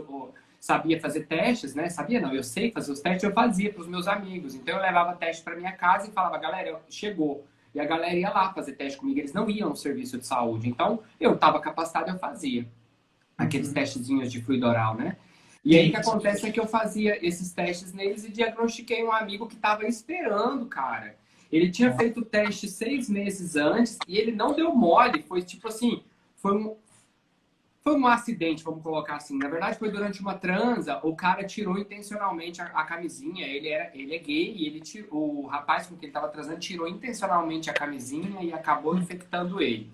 sabia fazer testes, né? Sabia não, eu sei fazer os testes, eu fazia para os meus amigos. Então eu levava teste para minha casa e falava, galera, chegou. E a galera ia lá fazer teste comigo, eles não iam no serviço de saúde. Então eu estava capacitado, eu fazia aqueles Uhum. testezinhos de fluido oral, né? E aí o que Sim, acontece é que eu fazia esses testes neles e diagnostiquei um amigo que estava esperando, cara. Ele tinha feito o teste 6 meses antes e ele não deu mole. Foi tipo assim, foi um, foi um acidente, vamos colocar assim. Na verdade, foi durante uma transa, o cara tirou intencionalmente a camisinha. Ele é gay e o rapaz com quem ele estava transando tirou intencionalmente a camisinha e acabou infectando ele.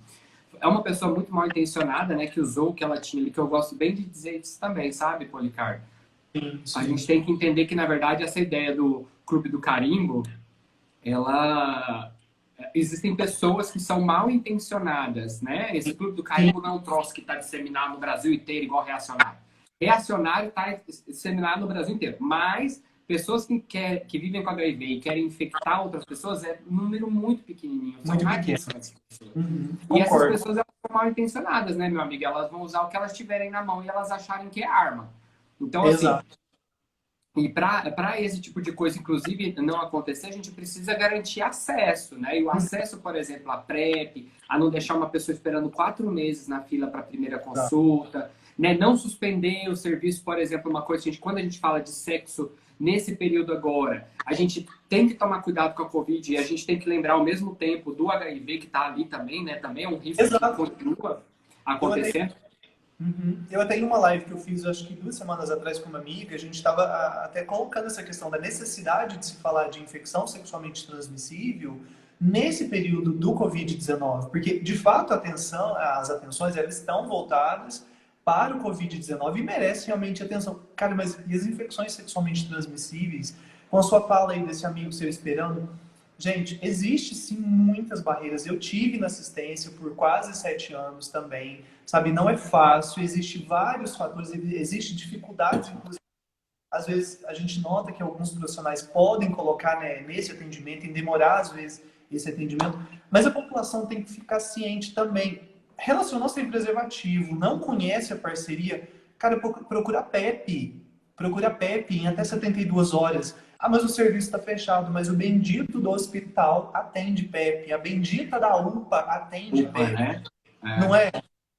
É uma pessoa muito mal intencionada, né, que usou o que ela tinha ali, que eu gosto bem de dizer isso também, sabe, Policarpo? sim, A gente sim. tem que entender que, na verdade, essa ideia do clube do carimbo, ela existem pessoas que são mal intencionadas, né? Esse clube do Sim, carimbo não é um troço que está disseminado no Brasil inteiro igual reacionário. Reacionário está disseminado no Brasil inteiro, mas pessoas que vivem com HIV e querem infectar outras pessoas é um número muito pequenininho, são muito pequeno. raríssimas pessoas. Uhum, E essas concordo. pessoas elas são mal intencionadas, né, meu amigo? Elas vão usar o que elas tiverem na mão e elas acharem que é arma. Então, assim, Exato. E para esse tipo de coisa, inclusive, não acontecer, a gente precisa garantir acesso, né? E o acesso, por exemplo, à PrEP, a não deixar uma pessoa esperando 4 meses na fila para a primeira consulta, né? Não suspender o serviço, por exemplo, uma coisa, quando a gente fala de sexo nesse período agora, a gente tem que tomar cuidado com a Covid e a gente tem que lembrar ao mesmo tempo do HIV que está ali também, né? Também é um risco Exato. que continua acontecendo. Eu até em uma live que eu fiz, acho que 2 semanas atrás com uma amiga, a gente estava até colocando essa questão da necessidade de se falar de infecção sexualmente transmissível nesse período do Covid-19, porque de fato as atenções elas estão voltadas para o Covid-19 e merecem realmente atenção. Cara, mas e as infecções sexualmente transmissíveis? Com a sua fala aí desse amigo seu esperando, gente, existe sim muitas barreiras. Eu tive na assistência por quase 7 anos também, sabe? Não é fácil, existem vários fatores, existe dificuldades, inclusive. Às vezes a gente nota que alguns profissionais podem colocar, né, nesse atendimento, em demorar às vezes esse atendimento, mas a população tem que ficar ciente também. Relacionou-se em preservativo, não conhece a parceria, cara, procura a PEP. Procura a PEP em até 72 horas. Ah, mas o serviço está fechado, mas o bendito do hospital atende PEP, a bendita da UPA atende PEP. Né? Não é?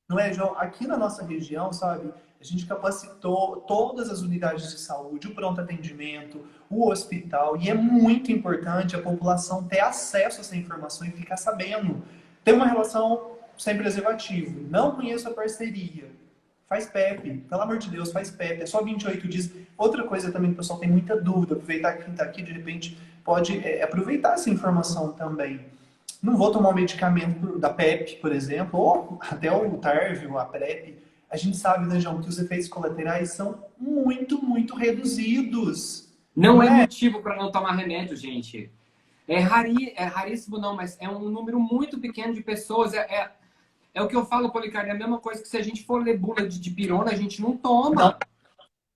Não é, João? Aqui na nossa região, sabe, a gente capacitou todas as unidades de saúde, o pronto atendimento, o hospital, e é muito importante a população ter acesso a essa informação e ficar sabendo. Ter uma relação sem preservativo. Não conheço a parceria. Faz PEP, pelo amor de Deus, faz PEP. É só 28 dias. Outra coisa também que o pessoal tem muita dúvida, aproveitar que quem está aqui, de repente, pode aproveitar essa informação também. Não vou tomar um medicamento da PEP, por exemplo, ou até o Tarvio, a PrEP. A gente sabe, né, João, que os efeitos colaterais são muito, muito reduzidos. Não é motivo para não tomar remédio, gente. É raríssimo, não, mas é um número muito pequeno de pessoas. É o que eu falo, Policarpo, é a mesma coisa que se a gente for ler bula de dipirona, a gente não toma.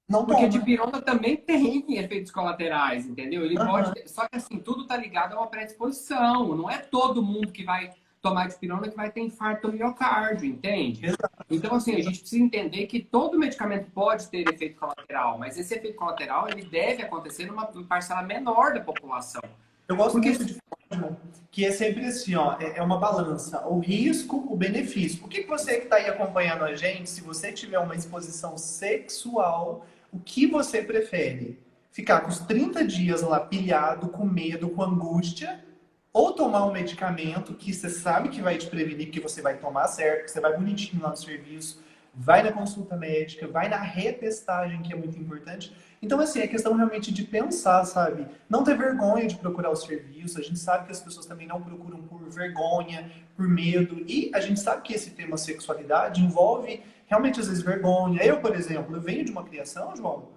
Não porque toma. dipirona também tem efeitos colaterais, entendeu? Ele pode ter, só que assim, tudo tá ligado a uma predisposição. Não é todo mundo que vai tomar dipirona que vai ter infarto do miocárdio, entende? Exato. Então, assim, a gente precisa entender que todo medicamento pode ter efeito colateral, mas esse efeito colateral ele deve acontecer numa parcela menor da população. Eu gosto muito de falar, que é sempre assim, ó, é uma balança, o risco, o benefício. O que você que está aí acompanhando a gente, se você tiver uma exposição sexual, o que você prefere? Ficar com os 30 dias lá pilhado, com medo, com angústia, ou tomar um medicamento que você sabe que vai te prevenir, que você vai tomar certo, que você vai bonitinho lá no serviço, vai na consulta médica, vai na retestagem, que é muito importante. Então, assim, é questão realmente de pensar, sabe? Não ter vergonha de procurar o serviço. A gente sabe que as pessoas também não procuram por vergonha, por medo. E a gente sabe que esse tema sexualidade envolve realmente, às vezes, vergonha. Eu, por exemplo, eu venho de uma criação, João,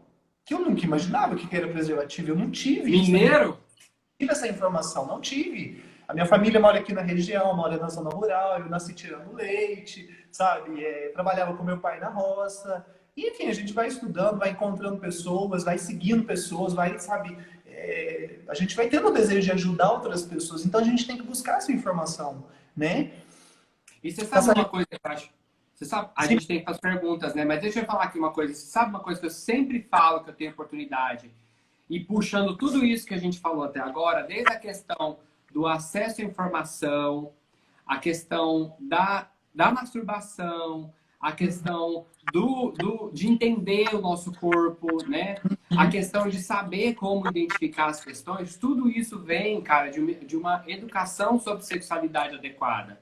que eu nunca imaginava que era preservativo. Eu não tive isso. Mineiro? Tive essa informação, não tive. A minha família mora aqui na região, mora na zona rural, eu nasci tirando leite, sabe? Trabalhava com meu pai na roça. E, enfim, a gente vai estudando, vai encontrando pessoas, vai seguindo pessoas, vai, sabe? A gente vai tendo o desejo de ajudar outras pessoas. Então, a gente tem que buscar essa informação, né? E você sabe uma coisa que eu acho? Você sabe, a gente tem as perguntas, né? Mas deixa eu falar aqui uma coisa. Você sabe uma coisa que eu sempre falo que eu tenho oportunidade? E puxando tudo isso que a gente falou até agora, desde a questão do acesso à informação, a questão da masturbação, a questão de entender o nosso corpo, né? A questão de saber como identificar as questões, tudo isso vem, cara, de uma educação sobre sexualidade adequada.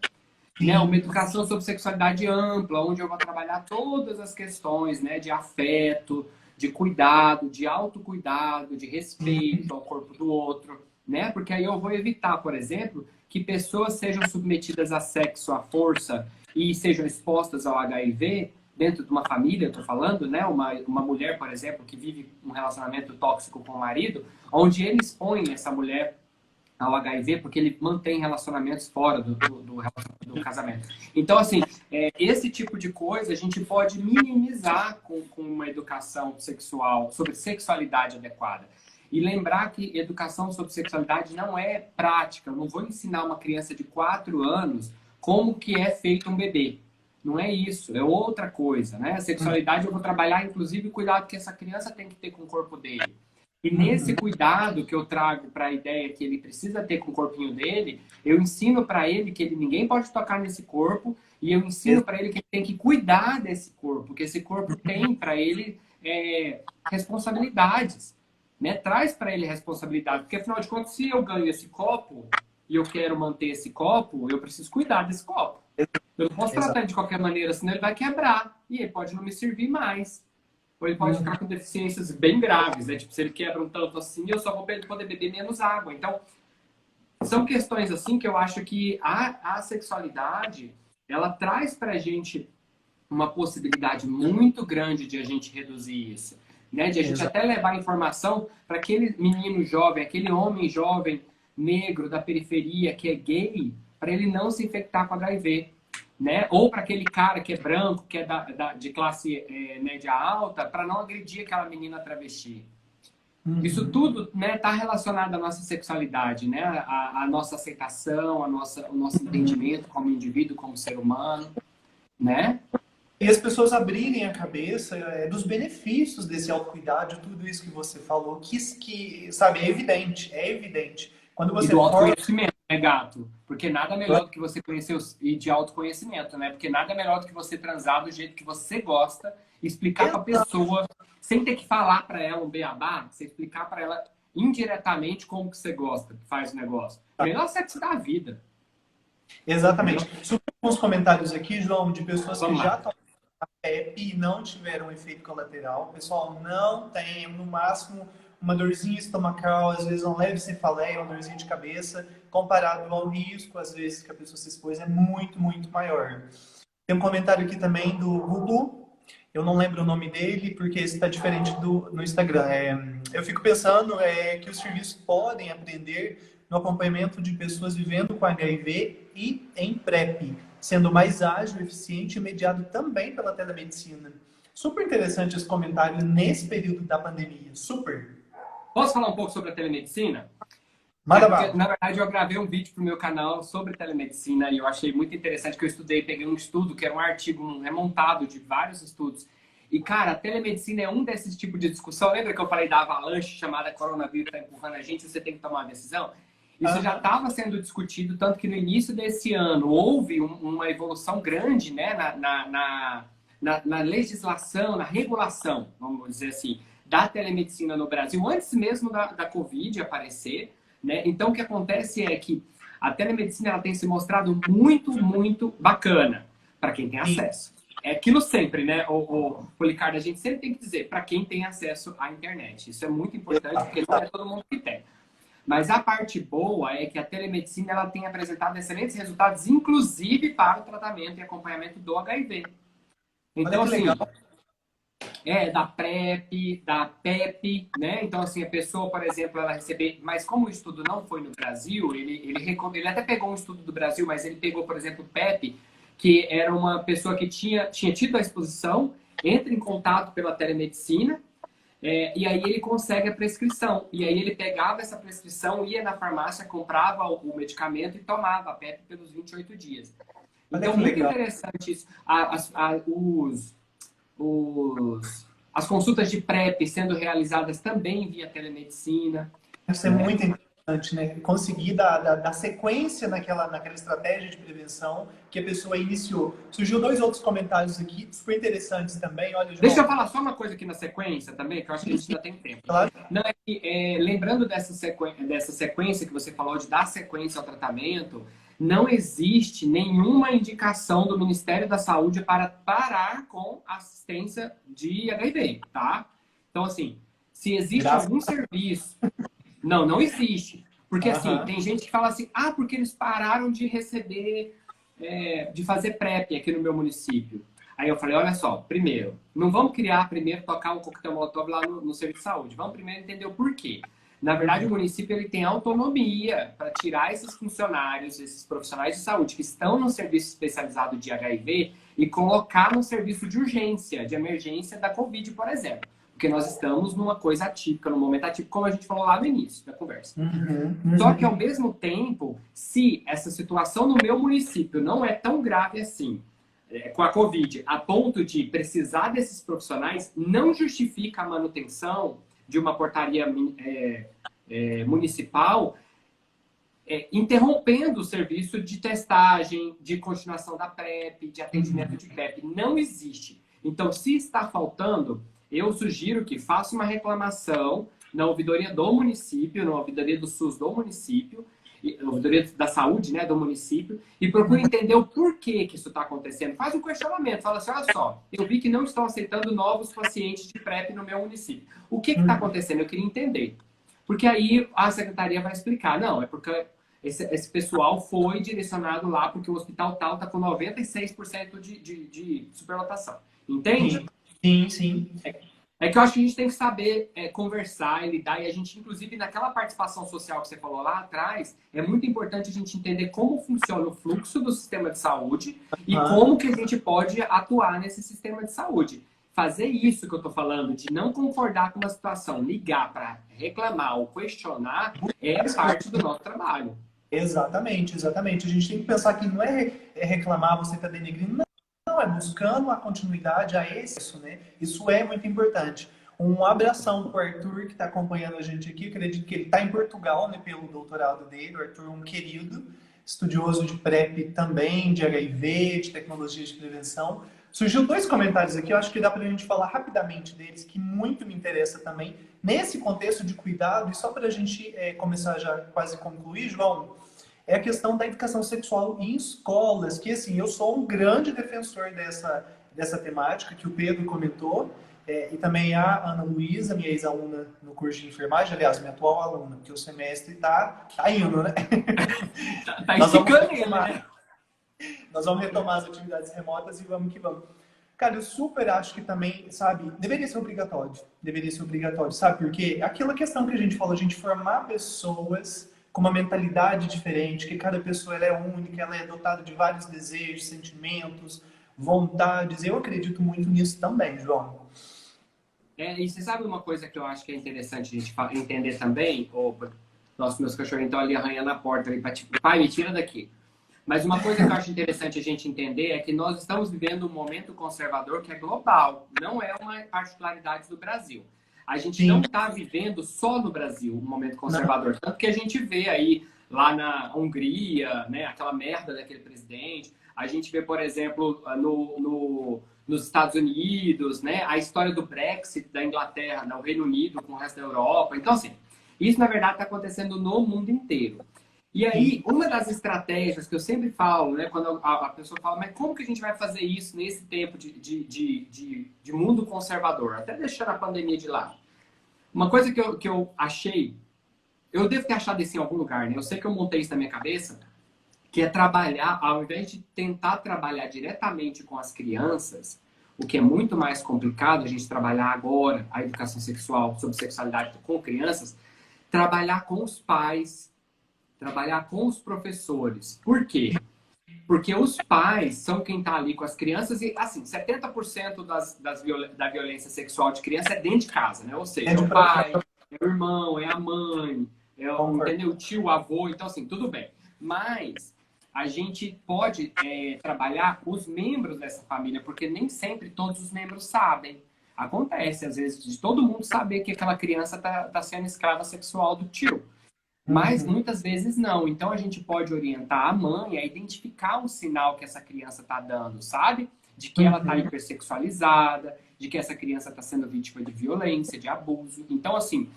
Né? Uma educação sobre sexualidade ampla, onde eu vou trabalhar todas as questões, né? De afeto, de cuidado, de autocuidado, de respeito ao corpo do outro, né? Porque aí eu vou evitar, por exemplo, que pessoas sejam submetidas a sexo à força e sejam expostas ao HIV dentro de uma família, estou falando, né? Uma mulher, por exemplo, que vive um relacionamento tóxico com o marido, onde ele expõe essa mulher ao HIV porque ele mantém relacionamentos fora do casamento. Então, assim, esse tipo de coisa a gente pode minimizar com uma educação sexual, sobre sexualidade adequada. E lembrar que educação sobre sexualidade não é prática. Eu não vou ensinar uma criança de 4 anos como que é feito um bebê. Não é isso, é outra coisa, né? A sexualidade eu vou trabalhar, inclusive, o cuidado que essa criança tem que ter com o corpo dele. E nesse cuidado que eu trago para a ideia que ele precisa ter com o corpinho dele, eu ensino para ele que ninguém pode tocar nesse corpo e eu ensino para ele que ele tem que cuidar desse corpo, que esse corpo tem para ele responsabilidades, né? Traz para ele responsabilidade, porque afinal de contas, se eu ganho esse copo e eu quero manter esse copo, eu preciso cuidar desse copo. Eu não posso tratar ele de qualquer maneira, senão ele vai quebrar e ele pode não me servir mais. Ou ele pode ficar com deficiências bem graves, né? Tipo, se ele quebra um tanto assim, eu só vou poder beber menos água. Então, são questões assim que eu acho que a sexualidade, ela traz pra gente uma possibilidade muito grande de a gente reduzir isso, né? De a gente até levar informação para aquele menino jovem, aquele homem jovem negro da periferia que é gay, para ele não se infectar com HIV. Né? Ou para aquele cara que é branco, que é de classe média alta, para não agredir aquela menina travesti. Isso tudo está relacionado à nossa sexualidade, né? À nossa aceitação, o nosso entendimento como indivíduo, como ser humano, né? E as pessoas abrirem a cabeça dos benefícios desse autocuidado, tudo isso que você falou, que sabe, é evidente, é evidente. Quando você e do autoconhecimento, né, gato? Porque nada melhor do que você conhecer e de autoconhecimento, né? Porque nada melhor do que você transar do jeito que você gosta, explicar para a pessoa, sem ter que falar para ela um beabá, você explicar para ela indiretamente como que você gosta, que faz o negócio. O melhor sexo da vida. Exatamente. Super bons comentários aqui, João, de pessoas Vamos que lá. já tomaram a PEP e não tiveram efeito colateral. O pessoal não tem, no máximo, uma dorzinha estomacal, às vezes uma leve cefaleia, uma dorzinha de cabeça, comparado ao risco, às vezes, que a pessoa se expôs, é muito, muito maior. Tem um comentário aqui também do Gugu, eu não lembro o nome dele, porque esse está diferente no Instagram. Eu fico pensando que os serviços podem aprender no acompanhamento de pessoas vivendo com HIV e em PrEP, sendo mais ágil, eficiente e mediado também pela telemedicina. Super interessante esse comentário nesse período da pandemia. Super! Posso falar um pouco sobre a telemedicina? Porque, na verdade, eu gravei um vídeo para o meu canal sobre telemedicina e eu achei muito interessante que eu estudei, peguei um estudo que era um artigo remontado de vários estudos. E, cara, a telemedicina é um desses tipos de discussão. Lembra que eu falei da avalanche chamada coronavírus está empurrando a gente e você tem que tomar uma decisão? Isso já estava sendo discutido, tanto que no início desse ano houve uma evolução grande, né, na legislação, na regulação, vamos dizer assim, da telemedicina no Brasil, antes mesmo da Covid aparecer, né? Então, o que acontece é que a telemedicina ela tem se mostrado muito, muito bacana para quem tem acesso. É aquilo sempre, né? O Policardo, a gente sempre tem que dizer para quem tem acesso à internet. Isso é muito importante, porque não é todo mundo que tem. Mas a parte boa é que a telemedicina ela tem apresentado excelentes resultados, inclusive para o tratamento e acompanhamento do HIV. Então, assim, da PrEP, da PEP, né? Então, assim, a pessoa, por exemplo, ela receber... Mas como o estudo não foi no Brasil, ele até pegou um estudo do Brasil, mas ele pegou, por exemplo, PEP, que era uma pessoa que tinha tido a exposição, entra em contato pela telemedicina, e aí ele consegue a prescrição. E aí ele pegava essa prescrição, ia na farmácia, comprava o medicamento e tomava a PEP pelos 28 dias. Então, muito interessante isso. As consultas de PrEP sendo realizadas também via telemedicina. Isso é muito interessante, né? Conseguir dar sequência naquela estratégia de prevenção que a pessoa iniciou. Surgiu 2 outros comentários aqui, super interessantes também. Olha, João, deixa eu falar só uma coisa aqui na sequência também, que eu acho que a gente ainda tem tempo. Claro. Não, lembrando dessa sequência que você falou, de dar sequência ao tratamento, não existe nenhuma indicação do Ministério da Saúde para parar com assistência de HIV, tá? Então, assim, se existe algum serviço... Não existe. Porque, assim, tem gente que fala assim, porque eles pararam de receber, de fazer PrEP aqui no meu município. Aí eu falei, olha só, primeiro, não vamos tocar um coquetel molotov lá no serviço de saúde. Vamos primeiro entender o porquê. Na verdade, o município ele tem autonomia para tirar esses funcionários, esses profissionais de saúde que estão no serviço especializado de HIV e colocar no serviço de urgência, de emergência da Covid, por exemplo. Porque nós estamos numa coisa atípica, num momento atípico, como a gente falou lá no início da conversa. Só que, ao mesmo tempo, se essa situação no meu município não é tão grave assim, com a Covid, a ponto de precisar desses profissionais, não justifica a manutenção de uma portaria municipal, interrompendo o serviço de testagem, de continuação da PrEP, de atendimento de PrEP. Não existe. Então, se está faltando, eu sugiro que faça uma reclamação na ouvidoria do município, na ouvidoria do SUS do município, na ouvidoria da saúde, né, do município, e procure entender o porquê que isso está acontecendo. Faz um questionamento, fala assim, olha só, eu vi que não estão aceitando novos pacientes de PrEP no meu município. O que está acontecendo? Eu queria entender. Porque aí a secretaria vai explicar. Não, é porque esse pessoal foi direcionado lá porque o hospital tal está com 96% de superlotação. Entende? Sim, sim. É que eu acho que a gente tem que saber conversar e lidar. E a gente, inclusive, naquela participação social que você falou lá atrás, é muito importante a gente entender como funciona o fluxo do sistema de saúde e como que a gente pode atuar nesse sistema de saúde. Fazer isso que eu estou falando, de não concordar com uma situação, ligar para reclamar ou questionar, é parte do nosso trabalho. Exatamente, exatamente. A gente tem que pensar que não é reclamar, você está denegrindo, não, é buscando a continuidade a isso, né? Isso é muito importante. Um abração para o Arthur, que está acompanhando a gente aqui. Eu acredito que ele está em Portugal, né, pelo doutorado dele. O Arthur é um querido, estudioso de PrEP também, de HIV, de tecnologias de prevenção. Surgiu 2 comentários aqui, eu acho que dá para a gente falar rapidamente deles, que muito me interessa também, nesse contexto de cuidado, e só para a gente começar já quase concluir, João, é a questão da educação sexual em escolas, que assim, eu sou um grande defensor dessa temática que o Pedro comentou, e também a Ana Luísa, minha ex-aluna no curso de enfermagem, aliás, minha atual aluna, porque o semestre tá indo, né? Tá esticando, né? Nós vamos retomar as atividades remotas e vamos que vamos. Cara, eu super acho que também, sabe, deveria ser obrigatório, sabe? Porque aquela questão que a gente falou, a gente formar pessoas com uma mentalidade diferente, que cada pessoa ela é única, ela é dotada de vários desejos, sentimentos, vontades. Eu acredito muito nisso também, João. E você sabe uma coisa que eu acho que é interessante a gente entender também? Nossa, meus cachorros estão ali arranhando a porta ali, pai, me tira daqui. Mas uma coisa que eu acho interessante a gente entender é que nós estamos vivendo um momento conservador que é global, não é uma particularidade do Brasil. A gente não está vivendo só no Brasil um momento conservador. Não. Tanto que a gente vê aí lá na Hungria, né, aquela merda daquele presidente. A gente vê, por exemplo, nos Estados Unidos, né, a história do Brexit da Inglaterra, no Reino Unido com o resto da Europa. Então, assim, isso na verdade está acontecendo no mundo inteiro. E aí, uma das estratégias que eu sempre falo, né, quando a pessoa fala, mas como que a gente vai fazer isso nesse tempo de mundo conservador? Até deixando a pandemia de lado. Uma coisa que eu achei, eu devo ter achado isso em algum lugar, né? Eu sei que eu montei isso na minha cabeça, que é trabalhar, ao invés de tentar trabalhar diretamente com as crianças, o que é muito mais complicado, a gente trabalhar agora a educação sexual, sobre sexualidade com crianças, trabalhar com os pais, trabalhar com os professores. Por quê? Porque os pais são quem está ali com as crianças e, assim, 70% da violência sexual de criança é dentro de casa, né? Ou seja, é o pai, é o irmão, é a mãe, entendeu? O tio, o avô, então, assim, tudo bem. Mas a gente pode trabalhar os membros dessa família, porque nem sempre todos os membros sabem. Acontece, às vezes, de todo mundo saber que aquela criança está sendo escrava sexual do tio. Mas muitas vezes não. Então a gente pode orientar a mãe a identificar um sinal que essa criança está dando, sabe? De que ela está hipersexualizada, de que essa criança está sendo vítima de violência, de abuso. Então, assim,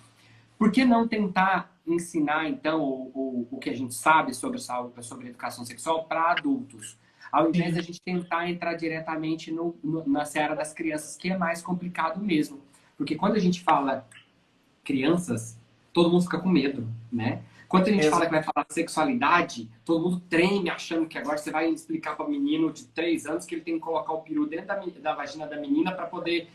por que não tentar ensinar, então, o que a gente sabe sobre saúde, sobre educação sexual para adultos? Ao invés da gente tentar entrar diretamente na seara das crianças, que é mais complicado mesmo. Porque quando a gente fala crianças, todo mundo fica com medo, né? Quando a gente fala que vai falar de sexualidade, todo mundo treme achando que agora você vai explicar para o menino de 3 anos que ele tem que colocar o peru dentro da vagina da menina para poder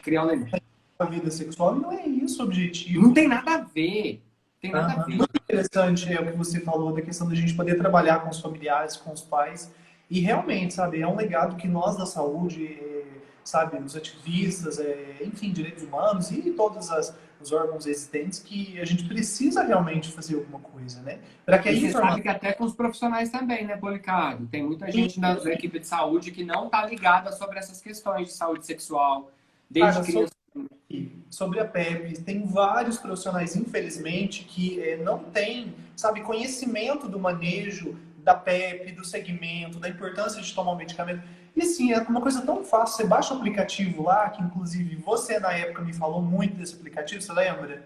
criar um neném. A vida sexual não é isso o objetivo. Não tem nada a ver. Tem nada a ver. Muito interessante é o que você falou da questão da gente poder trabalhar com os familiares, com os pais. E realmente, sabe, é um legado que nós da saúde, sabe, os ativistas, enfim, direitos humanos e todos os órgãos existentes, que a gente precisa realmente fazer alguma coisa, né? Para que você sabe que até com os profissionais também, né, Policardo? Tem muita gente na equipe de saúde que não está ligada sobre essas questões de saúde sexual, desde criança sobre a PEP, tem vários profissionais, infelizmente, que não têm, sabe, conhecimento do manejo da PEP, do segmento, da importância de tomar o medicamento. E sim, é uma coisa tão fácil. Você baixa o aplicativo lá, que inclusive você na época me falou muito desse aplicativo, você lembra?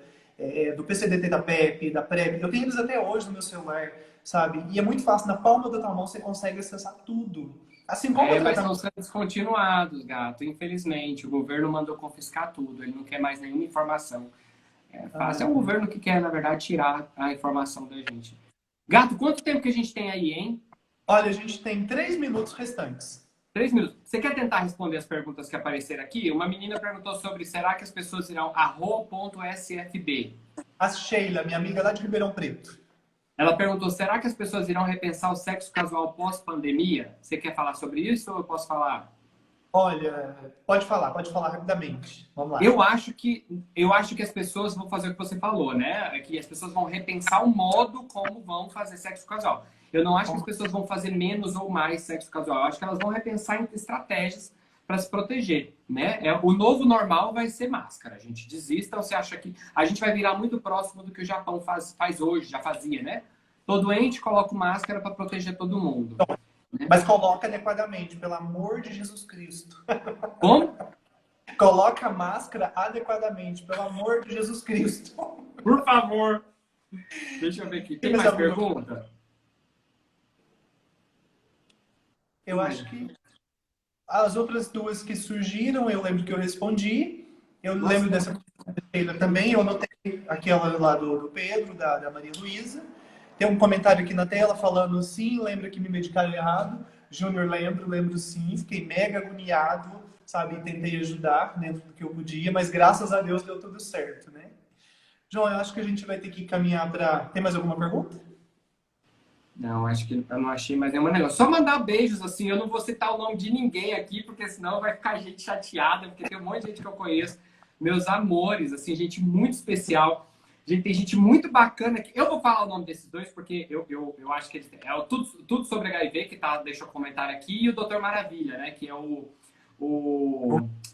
Do PCDT da PEP, da PrEP. Eu tenho eles até hoje no meu celular, sabe? E é muito fácil. Na palma da tua mão você consegue acessar tudo. Assim como o Mas tratamento. estão sendo descontinuados, gato. Infelizmente, o governo mandou confiscar tudo. Ele não quer mais nenhuma informação. É fácil. É o governo que quer, na verdade, tirar a informação da gente. Gato, quanto tempo que a gente tem aí, hein? Olha, a gente tem 3 minutos restantes. 3 minutos. Você quer tentar responder as perguntas que apareceram aqui? Uma menina perguntou sobre será que as pessoas irão @sfb. A Sheila, minha amiga lá de Ribeirão Preto. Ela perguntou, será que as pessoas irão repensar o sexo casual pós-pandemia? Você quer falar sobre isso ou eu posso falar? Olha, pode falar rapidamente. Vamos lá. Eu acho que as pessoas vão fazer o que você falou, né? É que as pessoas vão repensar o modo como vão fazer sexo casual. Eu não acho que as pessoas vão fazer menos ou mais sexo casual. Eu acho que elas vão repensar em estratégias para se proteger, né? O novo normal vai ser máscara. A gente desista, ou você acha que a gente vai virar muito próximo do que o Japão faz hoje, já fazia, né? Tô doente, coloco máscara para proteger todo mundo. Mas coloca adequadamente, pelo amor de Jesus Cristo. Como? Coloca a máscara adequadamente, pelo amor de Jesus Cristo. Por favor. Deixa eu ver aqui. Tem mais pergunta? Eu acho que as outras duas que surgiram, eu lembro que eu respondi. Eu lembro dessa também. Eu anotei aquela lá do Pedro, da Maria Luísa. Tem um comentário aqui na tela falando sim, lembra que me medicaram errado. Júnior, lembro sim. Fiquei mega agoniado, sabe? Tentei ajudar dentro do que eu podia, mas graças a Deus deu tudo certo, né? João, eu acho que a gente vai ter que caminhar para... Tem mais alguma pergunta? Não, acho que eu não achei mais nenhuma negócio. Só mandar beijos, assim, eu não vou citar o nome de ninguém aqui, porque senão vai ficar gente chateada, porque tem um monte de gente que eu conheço. Meus amores, assim, gente muito especial. Tem gente muito bacana aqui. Eu vou falar o nome desses dois, porque eu acho que eles é tudo sobre HIV, que deixou comentário aqui, e o Doutor Maravilha, né? Que é o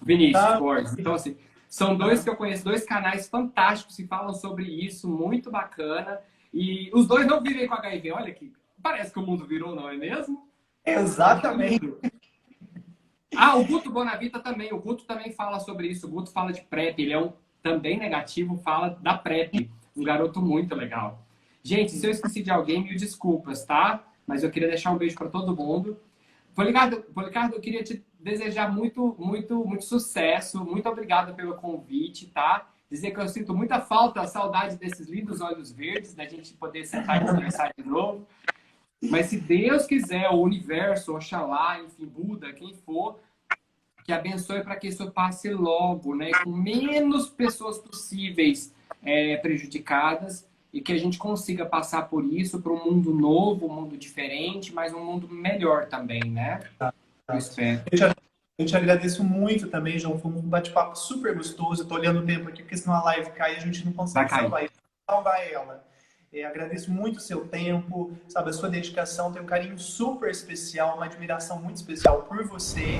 Vinícius Borges. Então, assim, são dois que eu conheço, dois canais fantásticos que falam sobre isso, muito bacana. E os dois não vivem com HIV. Olha que parece que o mundo virou, não é mesmo? Exatamente. O Guto Bonavita também. O Guto também fala sobre isso. O Guto fala de PrEP. Ele é também negativo, fala da PrEP. Um garoto muito legal. Gente, se eu esqueci de alguém, mil desculpas, tá? Mas eu queria deixar um beijo para todo mundo. Policardo, eu queria te desejar muito, muito, muito sucesso. Muito obrigado pelo convite, tá? Dizer que eu sinto muita falta, saudade desses lindos olhos verdes, da gente poder sentar e conversar de novo. Mas se Deus quiser, o universo, Oxalá, enfim, Buda, quem for, que abençoe para que isso passe logo, né? Com menos pessoas possíveis prejudicadas e que a gente consiga passar por isso para um mundo novo, um mundo diferente, mas um mundo melhor também, né? Eu espero. Eu te agradeço muito também, João. Foi um bate-papo super gostoso. Eu tô olhando o tempo aqui, porque senão a live cai e a gente não consegue salvar ela. Agradeço muito o seu tempo, sabe, a sua dedicação. Tenho um carinho super especial, uma admiração muito especial por você.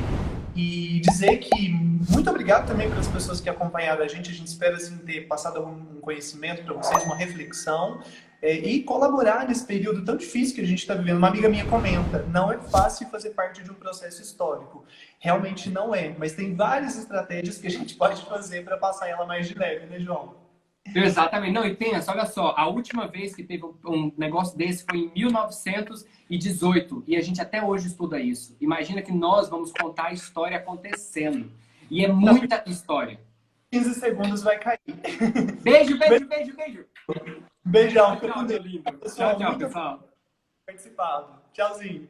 E dizer que muito obrigado também pelas pessoas que acompanharam a gente. A gente espera assim, ter passado um conhecimento para vocês, uma reflexão. E colaborar nesse período tão difícil que a gente está vivendo. Uma amiga minha comenta, não é fácil fazer parte de um processo histórico. Realmente não é, mas tem várias estratégias que a gente pode fazer para passar ela mais de leve, né, João? Exatamente. Não, e pensa, olha só, a última vez que teve um negócio desse foi em 1918 e a gente até hoje estuda isso. Imagina que nós vamos contar a história acontecendo. E é muita história. 15 segundos vai cair. Beijo. Beijão. Tchau, lindo. Tchau, pessoal. Participado. Tchauzinho.